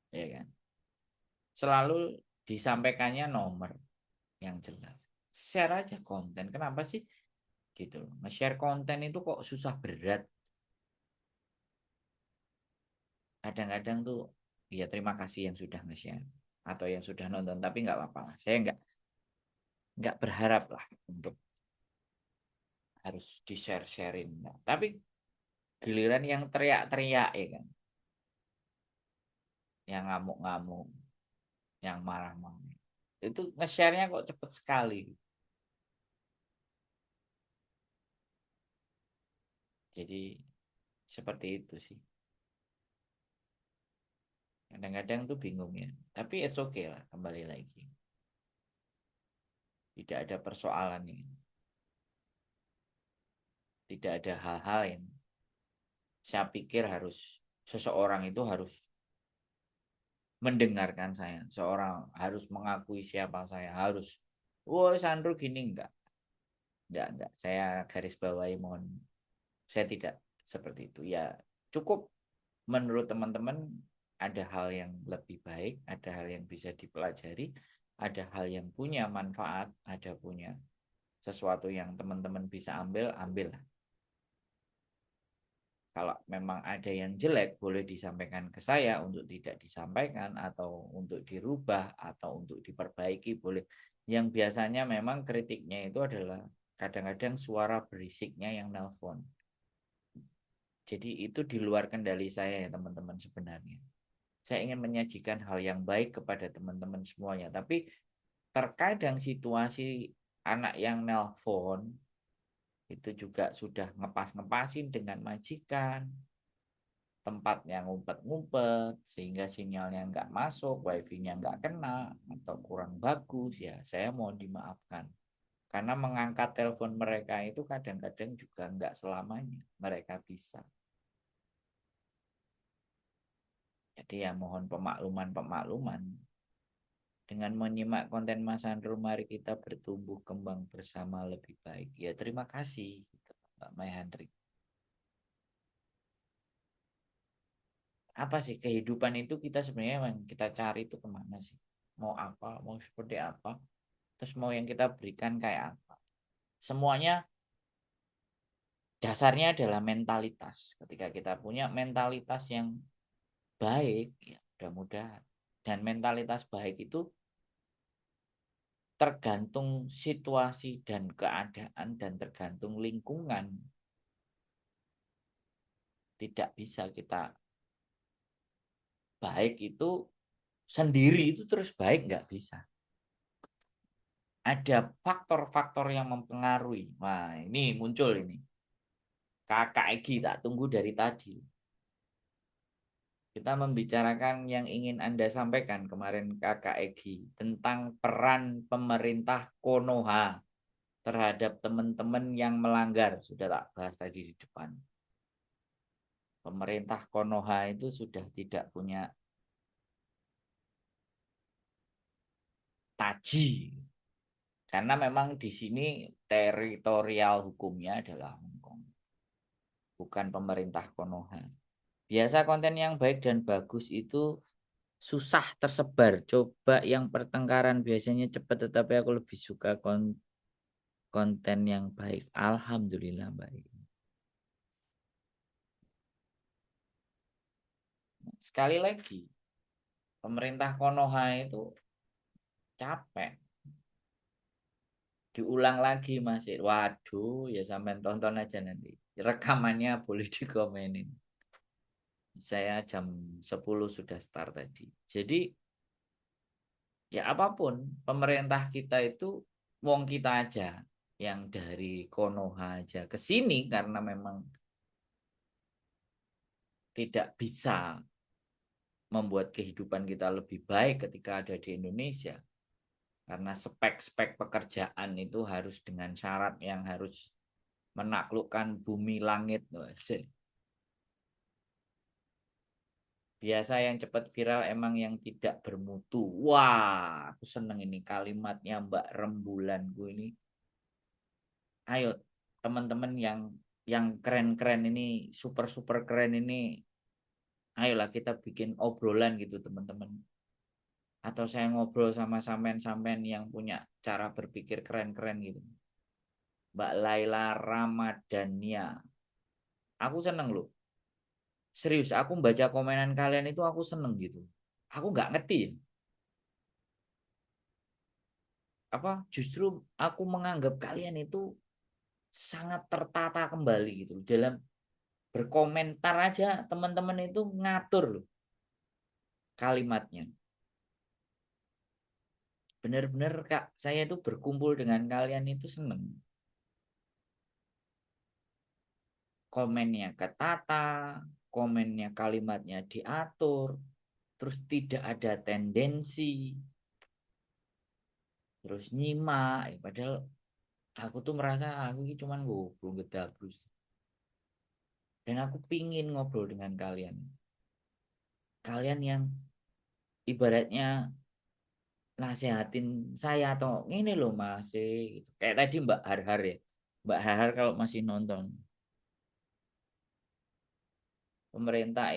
ya kan? Selalu disampaikannya nomor yang jelas. Share aja konten. Kenapa sih? Gitu. Nge-share konten itu kok susah berat. Kadang-kadang tuh ya terima kasih yang sudah nge-share atau yang sudah nonton, tapi nggak apa-apa lah. Saya nggak berharap lah untuk harus di-share-sharein. Nah, tapi giliran yang teriak-teriak ya kan, yang ngamuk-ngamuk, yang marah-marah. Itu nge-share-nya kok cepet sekali. Jadi seperti itu sih. Kadang-kadang tuh bingung ya. Tapi it's okay lah, kembali lagi. Tidak ada persoalan ini. Tidak ada hal-hal yang saya pikir harus seseorang itu harus mendengarkan saya. Seorang harus mengakui siapa saya. Harus, wah Sandro gini enggak. Enggak. Saya garis bawahi mohon. Saya tidak seperti itu. Ya cukup menurut teman-teman ada hal yang lebih baik, ada hal yang bisa dipelajari, ada hal yang punya manfaat, ada punya sesuatu yang teman-teman bisa ambil, ambil. Kalau memang ada yang jelek, boleh disampaikan ke saya untuk tidak disampaikan, atau untuk dirubah, atau untuk diperbaiki, boleh. Yang biasanya memang kritiknya itu adalah kadang-kadang suara berisiknya yang nelpon. Jadi itu di luar kendali saya ya teman-teman sebenarnya. Saya ingin menyajikan hal yang baik kepada teman-teman semuanya. Tapi terkadang situasi anak yang nelpon itu juga sudah ngepas-ngepasin dengan majikan, tempatnya ngumpet-ngumpet sehingga sinyalnya nggak masuk, wifi-nya nggak kena atau kurang bagus, ya saya mohon dimaafkan. Karena mengangkat telepon mereka itu kadang-kadang juga nggak selamanya mereka bisa. Jadi ya mohon pemakluman-pemakluman. Dengan menyimak konten Mas Andro, mari kita bertumbuh kembang bersama lebih baik. Ya terima kasih, Mbak Mai Hendrik. Apa sih kehidupan itu kita sebenarnya yang kita cari itu kemana sih? Mau apa, mau seperti apa, terus mau yang kita berikan kayak apa? Semuanya dasarnya adalah mentalitas. Ketika kita punya mentalitas yang baik, ya mudah-mudahan. Dan mentalitas baik itu tergantung situasi dan keadaan dan tergantung lingkungan. Tidak bisa kita baik itu sendiri itu terus baik, nggak bisa. Ada faktor-faktor yang mempengaruhi. Nah, ini muncul ini. Kakak Egi tak tunggu dari tadi. Kita membicarakan yang ingin Anda sampaikan kemarin Kakak Egi tentang peran pemerintah Konoha terhadap teman-teman yang melanggar. Sudah tak bahas tadi di depan. Pemerintah Konoha itu sudah tidak punya taji. Karena memang di sini teritorial hukumnya adalah Hong Kong. Bukan pemerintah Konoha. Biasa konten yang baik dan bagus itu susah tersebar. Coba yang pertengkaran biasanya cepat, tetapi aku lebih suka konten yang baik. Alhamdulillah baik. Sekali lagi, pemerintah Konoha itu capek. Diulang lagi masih. Waduh, ya sampai tonton aja nanti. Rekamannya boleh dikomenin. Saya jam 10 sudah start tadi. Jadi ya apapun pemerintah kita itu wong kita aja yang dari Konoha aja ke sini karena memang tidak bisa membuat kehidupan kita lebih baik ketika ada di Indonesia. Karena spek-spek pekerjaan itu harus dengan syarat yang harus menaklukkan bumi langit. Biasa yang cepat viral emang yang tidak bermutu. Wah, aku seneng ini kalimatnya Mbak Rembulanku ini. Ayo teman-teman yang keren-keren ini, super-super keren ini, ayolah kita bikin obrolan gitu teman-teman. Atau saya ngobrol sama sampean-sampean yang punya cara berpikir keren-keren gitu. Mbak Laila Ramadhania. Aku seneng loh. Serius, aku baca komenan kalian itu aku seneng gitu. Aku nggak ngerti ya. Apa justru aku menganggap kalian itu sangat tertata kembali gitu dalam berkomentar aja teman-teman itu ngatur loh kalimatnya. Benar-benar Kak, saya itu berkumpul dengan kalian itu seneng. Komennya ketata, komennya kalimatnya diatur, terus tidak ada tendensi, terus nyimak. Padahal aku tuh merasa aku ini cuman ngobrol gedabrus. Dan aku pingin ngobrol dengan kalian. Kalian yang ibaratnya nasehatin saya atau ini loh Mas, gitu. Kayak tadi Mbak Harhar ya. Mbak Harhar kalau masih nonton pemerintah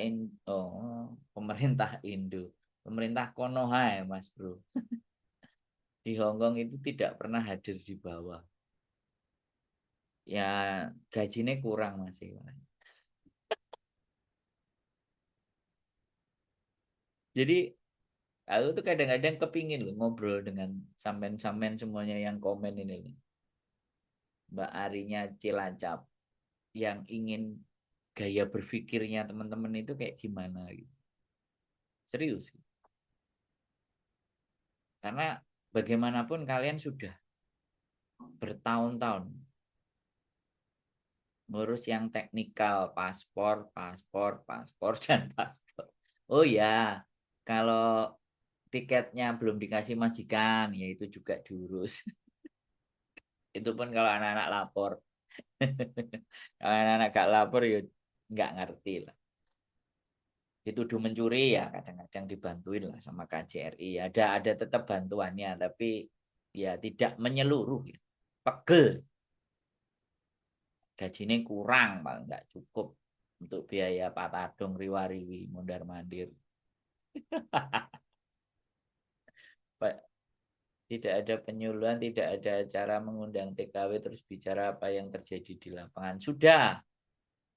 pemerintah Indo, pemerintah Konoha ya Mas Bro. Di Hong Kong itu tidak pernah hadir di bawah. Ya gajinya kurang masih. Jadi aku tuh kadang-kadang kepingin loh ngobrol dengan sampean-sampean semuanya yang komen ini. Mbak Arinya Cilacap yang ingin gaya berpikirnya teman-teman itu kayak gimana gitu. Serius. Karena bagaimanapun kalian sudah bertahun-tahun ngurus yang teknikal, paspor, paspor, paspor, dan paspor. Oh ya, kalau tiketnya belum dikasih majikan, ya itu juga diurus. Itu pun kalau anak-anak lapor. Kalau anak-anak gak lapor ya nggak ngerti lah. Dituduh mencuri ya kadang-kadang dibantuin lah sama KJRI. Ada tetap bantuannya, tapi ya tidak menyeluruh. Ya. Pegel. Gajinya kurang, malah nggak cukup untuk biaya Pak Tadung riwariwi mondar mandir. Pak, tidak ada penyuluhan, tidak ada cara mengundang TKW terus bicara apa yang terjadi di lapangan. Sudah,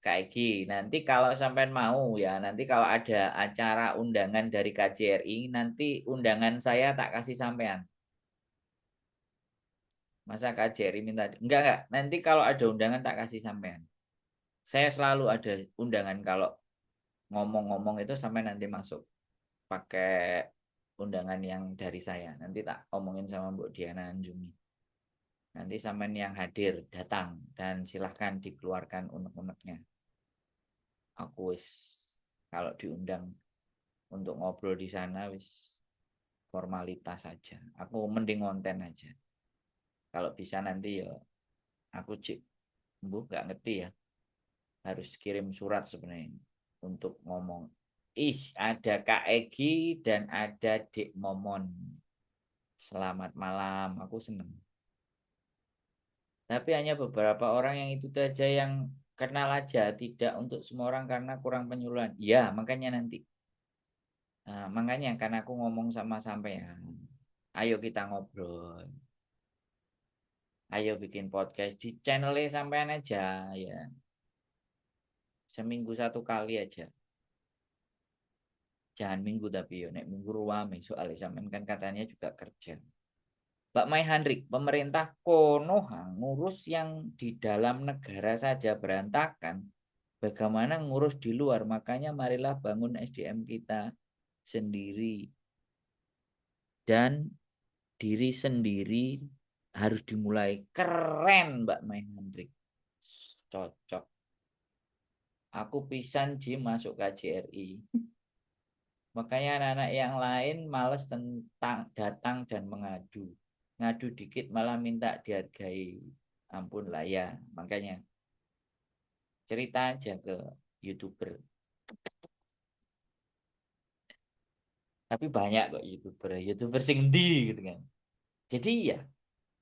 Kak Egi, nanti kalau sampai mau ya, nanti kalau ada acara undangan dari KJRI, nanti undangan saya tak kasih sampean. Masa KJRI minta? Enggak. Nanti kalau ada undangan tak kasih sampean. Saya selalu ada undangan kalau ngomong-ngomong itu sampai nanti masuk pakai undangan yang dari saya. Nanti tak omongin sama Mbak Diana Anjumi. Nanti sampean yang hadir datang dan silahkan dikeluarkan unek-uneknya. Aku wis kalau diundang untuk ngobrol di sana wis formalitas saja. Aku mending konten aja. Kalau bisa nanti ya aku cik, nggak ngerti ya. Harus kirim surat sebenarnya untuk ngomong. Ih, ada Kak Egi dan ada Dik Momon. Selamat malam, aku seneng. Tapi hanya beberapa orang yang itu saja yang kenal aja, tidak untuk semua orang karena kurang penyuluhan. Ya, makanya nanti. Nah, makanya kan aku ngomong sama sampean. Ayo kita ngobrol. Ayo bikin podcast di channelnya sampean aja ya. Seminggu satu kali aja. Jangan minggu tapi yo nek minggu ruame soalnya sampean kan katanya juga kerja. Mbak Mai Handrik, pemerintah konoha ngurus yang di dalam negara saja berantakan. Bagaimana ngurus di luar? Makanya marilah bangun SDM kita sendiri dan diri sendiri harus dimulai. Keren Mbak Mai Handrik. Cocok. Aku pisan Ji masuk KJRI. Makanya anak-anak yang lain males tentang datang dan mengadu. Ngadu dikit malah minta dihargai. Ampun lah ya. Makanya cerita aja ke YouTuber. Tapi banyak kok YouTuber. YouTuber sing di gitu kan. Jadi ya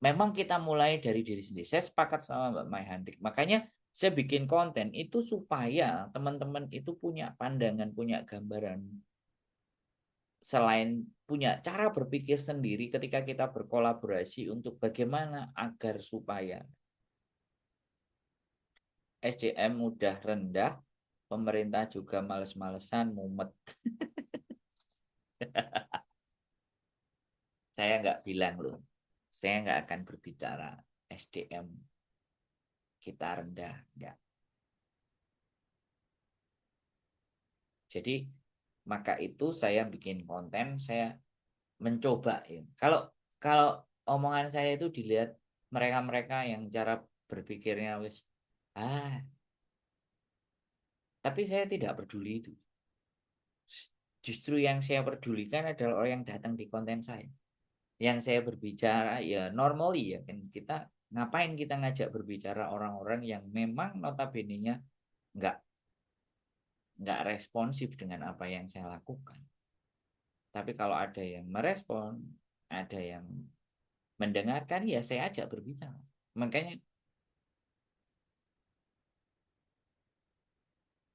memang kita mulai dari diri sendiri. Saya sepakat sama Mbak Mai Handrik. Makanya saya bikin konten itu supaya teman-teman itu punya pandangan, punya gambaran. Selain punya cara berpikir sendiri ketika kita berkolaborasi untuk bagaimana agar supaya SDM mudah rendah, pemerintah juga males-malesan, mumet. Saya nggak bilang loh, saya nggak akan berbicara SDM kita rendah, nggak. Jadi maka itu saya bikin konten, saya mencoba ya. Kalau kalau omongan saya itu dilihat mereka-mereka yang cara berpikirnya wis ah, tapi saya tidak peduli itu. Justru yang saya pedulikan adalah orang yang datang di konten saya. Yang saya berbicara ya normally ya kan kita ngapain kita ngajak berbicara orang-orang yang memang notabene-nya nggak nggak responsif dengan apa yang saya lakukan. Tapi kalau ada yang merespon, ada yang mendengarkan ya saya ajak berbicara. Makanya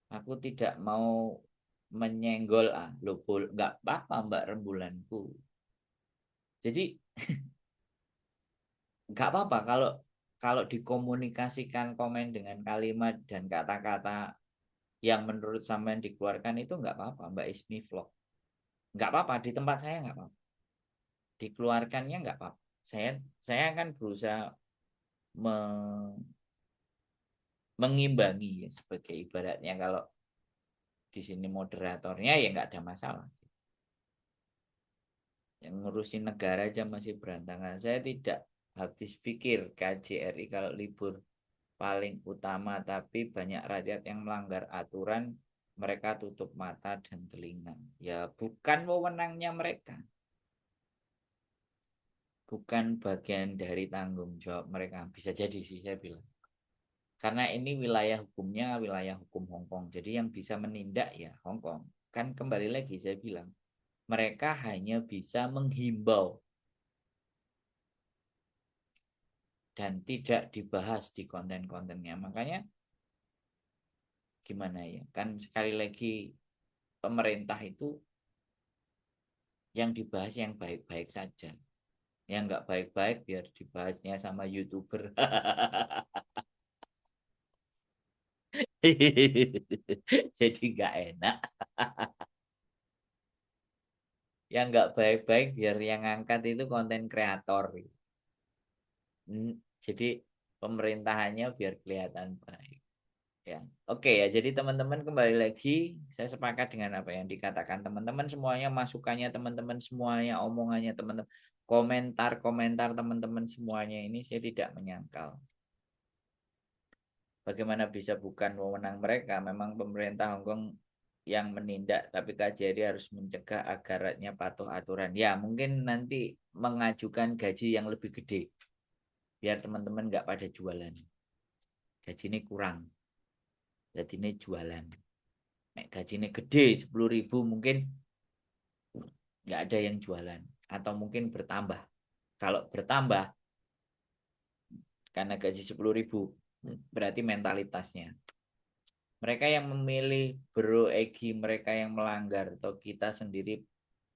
aku tidak mau menyenggol nggak apa-apa Mbak Rembulanku. Jadi nggak apa-apa kalau kalau dikomunikasikan komen dengan kalimat dan kata-kata yang menurut sampean dikeluarkan itu nggak apa-apa Mbak Ismi Vlog. Nggak apa-apa di tempat saya nggak apa-apa. Dikeluarkannya nggak apa-apa. Saya akan berusaha me- mengimbangi ya, sebagai ibaratnya kalau di sini moderatornya ya nggak ada masalah. Yang ngurusin negara aja masih berantakan. Saya tidak habis pikir KJRI kalau libur paling utama, tapi banyak rakyat yang melanggar aturan, mereka tutup mata dan telinga. Ya bukan wewenangnya mereka, bukan bagian dari tanggung jawab mereka. Bisa jadi sih saya bilang. Karena ini wilayah hukumnya wilayah hukum Hong Kong. Jadi yang bisa menindak ya Hong Kong. Kan kembali lagi saya bilang, mereka hanya bisa menghimbau dan tidak dibahas di konten-kontennya. Makanya gimana ya? Kan sekali lagi pemerintah itu yang dibahas yang baik-baik saja. Yang nggak baik-baik biar dibahasnya sama YouTuber. Jadi nggak enak. Yang nggak baik-baik biar yang ngangkat itu konten kreator. Jadi pemerintahannya biar kelihatan baik. Ya, oke ya. Jadi teman-teman kembali lagi, saya sepakat dengan apa yang dikatakan teman-teman semuanya, masukannya teman-teman semuanya, omongannya teman-teman, komentar-komentar teman-teman semuanya ini saya tidak menyangkal. Bagaimana bisa bukan wewenang mereka? Memang pemerintah Hong Kong yang menindak, tapi KJRI harus mencegah agar rakyatnya patuh aturan. Ya, mungkin nanti mengajukan gaji yang lebih gede, biar teman-teman nggak pada jualan. Gaji ini kurang, jadi ini jualan. Nek gajinya gede 10.000 mungkin nggak ada yang jualan atau mungkin bertambah. Kalau bertambah karena gaji 10.000 berarti mentalitasnya. Mereka yang memilih Bro Egi, mereka yang melanggar atau kita sendiri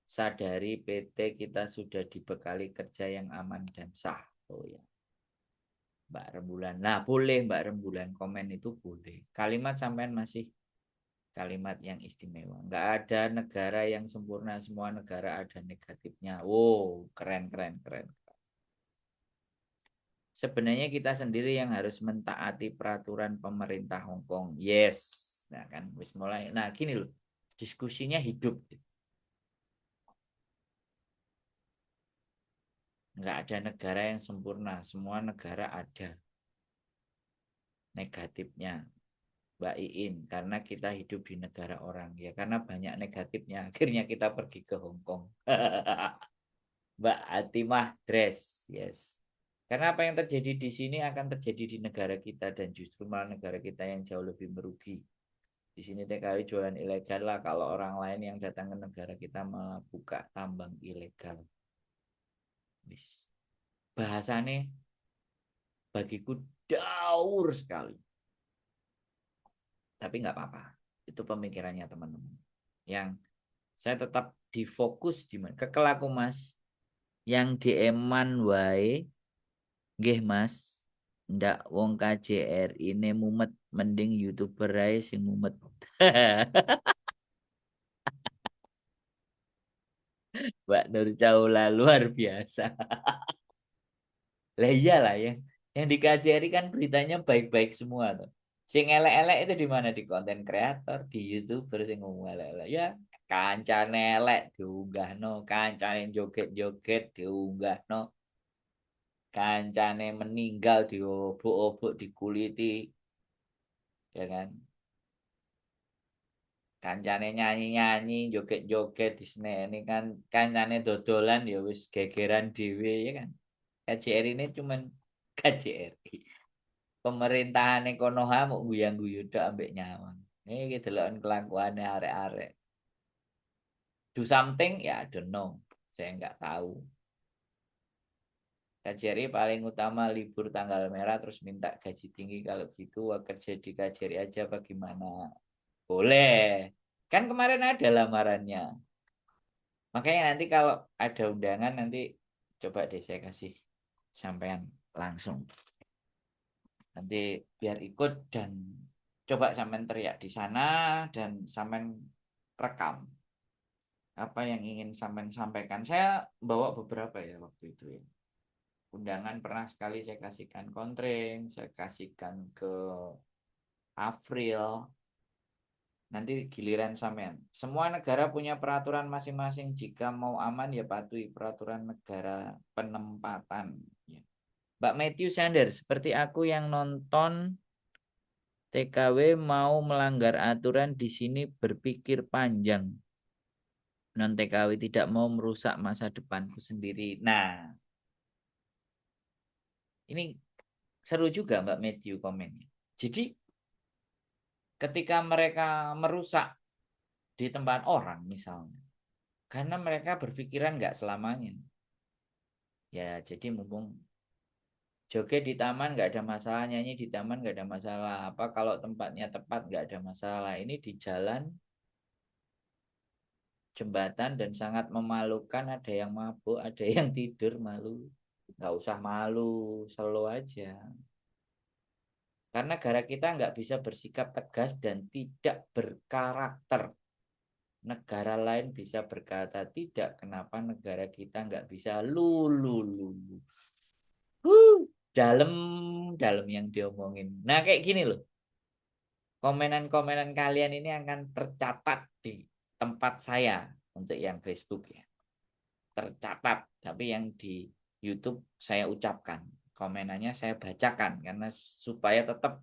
sadari PT kita sudah dibekali kerja yang aman dan sah. Oh ya. Mbak Rembulan. Nah, boleh Mbak Rembulan komen itu boleh. Kalimat sampean masih kalimat yang istimewa. Nggak ada negara yang sempurna, semua negara ada negatifnya. Wow, keren, keren, keren. Sebenarnya kita sendiri yang harus mentaati peraturan pemerintah Hong Kong. Yes. Nah kan, wis mulai. Nah gini loh, diskusinya hidup. Nggak ada negara yang sempurna, semua negara ada negatifnya. Mbak Iin, karena kita hidup di negara orang. Ya karena banyak negatifnya, akhirnya kita pergi ke Hong Kong. Mbak Atimah Dress, yes. Karena apa yang terjadi di sini akan terjadi di negara kita dan justru malah negara kita yang jauh lebih merugi. Di sini TKW jualan ilegal lah kalau orang lain yang datang ke negara kita membuka tambang ilegal. Wis. Bahasanya bagiku daur sekali. Tapi nggak apa-apa. Itu pemikirannya teman-teman. Yang saya tetap difokus di mana? Kekelaku Mas. Yang DM-an wae nggih Mas. Ndak wong KJR ini mumet mending YouTuber ae sing mumet. Mbak Nur Caula luar biasa. Lah iyalah yang di KJRI kan beritanya baik-baik semua tuh. Sing elek-elek itu di mana? Di konten kreator, di YouTuber sing ngomong elek-elek. Ya, kancane elek diunggah no, kancane joget-joget diunggah no, kancane meninggal diobok-obok dikuliti, ya kan? Kancane nyanyi-nyanyi, joget-joget di sini ini kan kancane dodolan ya wis gegeran dhewe ya kan. KJRI ini cuman KJRI. Pemerintahan Konoha mau guyang-guyu tok ambek nyawang. Ini gitu loh kelakuannya arek-arek. Do something ya I don't know. Saya nggak tahu. KJRI paling utama libur tanggal merah terus minta gaji tinggi kalau gitu kerja di KJRI aja bagaimana? Boleh. Kan kemarin ada lamarannya. Makanya nanti kalau ada undangan nanti coba deh saya kasih sampean langsung. Nanti biar ikut dan coba sampean teriak di sana dan sampean rekam apa yang ingin sampean sampaikan. Saya bawa beberapa ya waktu itu ya. Undangan pernah sekali saya kasihkan kontreng, saya kasihkan ke April. Nanti giliran sampean. Semua negara punya peraturan masing-masing. Jika mau aman ya patuhi peraturan negara penempatan. Ya. Mbak Matthew Sander, seperti aku yang nonton TKW mau melanggar aturan di sini berpikir panjang. Non TKW tidak mau merusak masa depanku sendiri. Nah, ini seru juga Mbak Matthew komennya. Jadi ketika mereka merusak di tempat orang misalnya, karena mereka berpikiran nggak selamanya. Ya, jadi mumpung joget di taman nggak ada masalah, nyanyi di taman nggak ada masalah. Apa kalau tempatnya tepat nggak ada masalah. Ini di jalan jembatan dan sangat memalukan. Ada yang mabuk, ada yang tidur malu. Nggak usah malu, slow aja. Karena negara kita nggak bisa bersikap tegas dan tidak berkarakter. Negara lain bisa berkata tidak, kenapa negara kita nggak bisa lulu. dalam yang diomongin. Nah, kayak gini loh. Komenan-komenan kalian ini akan tercatat di tempat saya untuk yang Facebook ya. Tercatat, tapi yang di YouTube saya ucapkan. Komenannya saya bacakan karena supaya tetap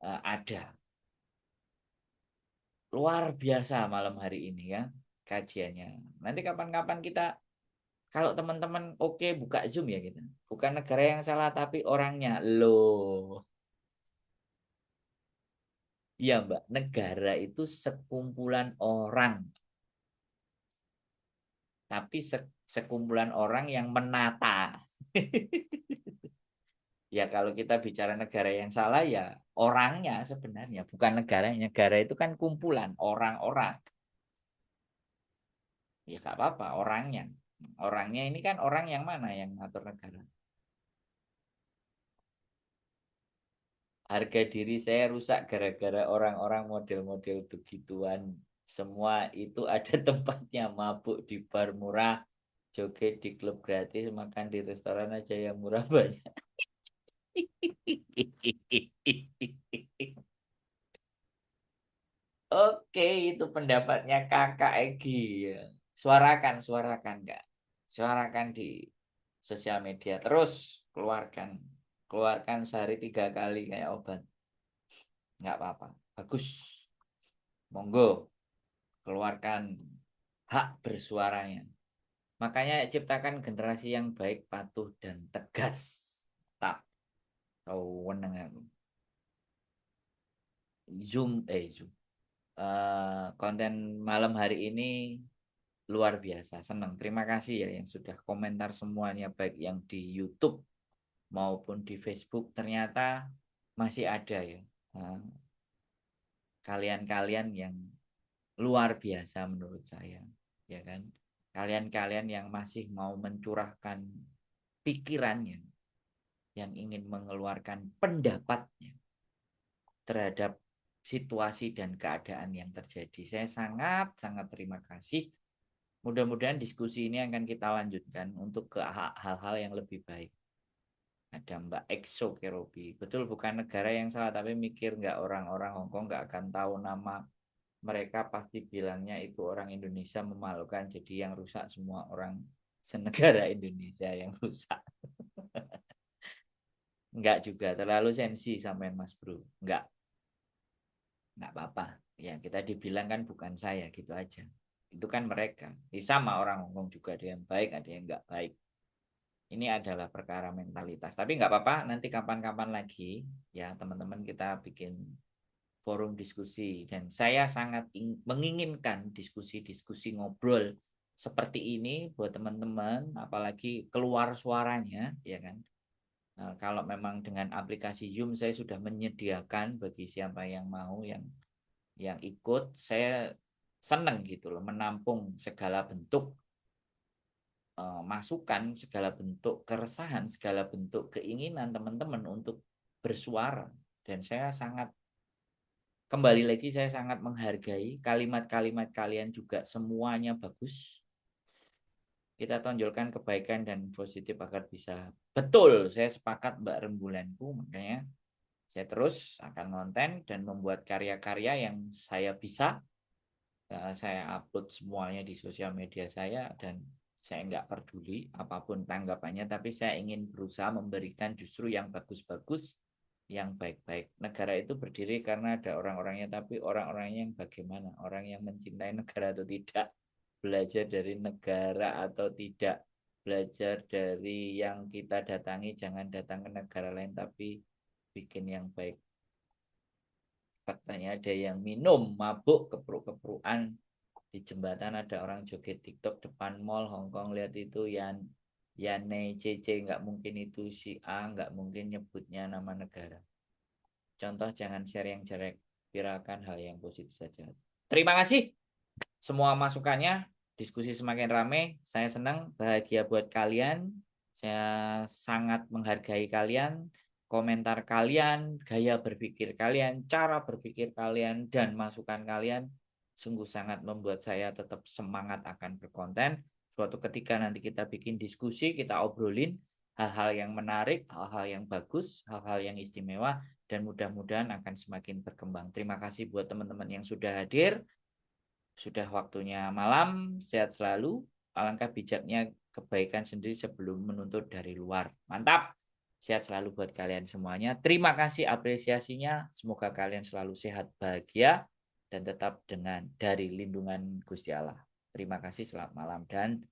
ada. Luar biasa malam hari ini ya kajiannya. Nanti kapan-kapan kita kalau teman-teman oke buka Zoom ya gitu. Bukan negara yang salah tapi orangnya. Loh. Iya Mbak, negara itu sekumpulan orang. Tapi sekumpulan orang yang menata. Ya kalau kita bicara negara yang salah ya orangnya sebenarnya. Bukan negaranya. Negara itu kan kumpulan orang-orang. Ya nggak apa-apa orangnya. Orangnya ini kan orang yang mana yang ngatur negara. Harga diri saya rusak gara-gara orang-orang model-model begituan. Semua itu ada tempatnya, mabuk di bar murah, joget di klub gratis, makan di restoran aja yang murah banyak. Oke, itu pendapatnya Kakak Egi. Suarakan, suarakan, Kak. Suarakan di sosial media. Terus keluarkan. Keluarkan sehari 3 kali kayak obat. Nggak apa-apa. Bagus. Monggo. Keluarkan hak bersuaranya. Makanya ciptakan generasi yang baik, patuh, dan tegas. Tak. Tahu weneng aku. Zoom. Konten malam hari ini luar biasa, senang. Terima kasih ya yang sudah komentar semuanya, baik yang di YouTube maupun di Facebook. Ternyata masih ada ya kalian-kalian yang luar biasa menurut saya, ya kan? Kalian-kalian yang masih mau mencurahkan pikirannya, yang ingin mengeluarkan pendapatnya terhadap situasi dan keadaan yang terjadi. Saya sangat-sangat terima kasih. Mudah-mudahan diskusi ini akan kita lanjutkan untuk ke hal-hal yang lebih baik. Ada Mbak Exo Kerobi. Betul bukan negara yang salah, tapi mikir nggak orang-orang Hongkong nggak akan tahu nama mereka, pasti bilangnya itu orang Indonesia memalukan. Jadi yang rusak semua orang senegara Indonesia yang rusak. Enggak juga, terlalu sensi sampai Mas Bro. Enggak apa-apa. Ya kita dibilang kan bukan saya gitu aja. Itu kan mereka. Sama orang Hongkong juga ada yang baik, ada yang enggak baik. Ini adalah perkara mentalitas. Tapi nggak apa-apa, nanti kapan-kapan lagi ya teman-teman kita bikin forum diskusi. Dan saya sangat menginginkan diskusi-diskusi ngobrol seperti ini buat teman-teman, apalagi keluar suaranya, ya kan. Nah, kalau memang dengan aplikasi Zoom saya sudah menyediakan bagi siapa yang mau, yang ikut, saya senang gitu loh menampung segala bentuk masukan, segala bentuk keresahan, segala bentuk keinginan teman-teman untuk bersuara. Dan saya sangat, kembali lagi saya sangat menghargai kalimat-kalimat kalian juga semuanya bagus. Kita tonjolkan kebaikan dan positif agar bisa. Betul, saya sepakat Mbak Rembulanku, makanya saya terus akan konten dan membuat karya-karya yang saya bisa. Saya upload semuanya di sosial media saya dan saya nggak peduli apapun tanggapannya, tapi saya ingin berusaha memberikan justru yang bagus-bagus, yang baik-baik. Negara itu berdiri karena ada orang-orangnya, tapi orang-orangnya yang bagaimana? Orang yang mencintai negara atau tidak? Belajar dari negara atau tidak? Belajar dari yang kita datangi, jangan datang ke negara lain, tapi bikin yang baik. Faktanya ada yang minum, mabuk, kepruk-keprukan di jembatan, ada orang joget TikTok depan mall Hongkong, lihat itu Yane CC, nggak mungkin itu si A, nggak mungkin nyebutnya nama negara. Contoh jangan share yang jelek, viralkan hal yang positif saja. Terima kasih semua masukannya, diskusi semakin ramai, saya senang, bahagia buat kalian, saya sangat menghargai kalian, komentar kalian, gaya berpikir kalian, cara berpikir kalian, dan masukan kalian sungguh sangat membuat saya tetap semangat akan berkonten. Suatu ketika nanti kita bikin diskusi, kita obrolin, hal-hal yang menarik, hal-hal yang bagus, hal-hal yang istimewa, dan mudah-mudahan akan semakin berkembang. Terima kasih buat teman-teman yang sudah hadir. Sudah waktunya malam, sehat selalu. Alangkah bijaknya kebaikan sendiri sebelum menuntut dari luar. Mantap. Sehat selalu buat kalian semuanya. Terima kasih apresiasinya. Semoga kalian selalu sehat, bahagia, dan tetap dengan dari lindungan Gusti Allah. Terima kasih, selamat malam, dan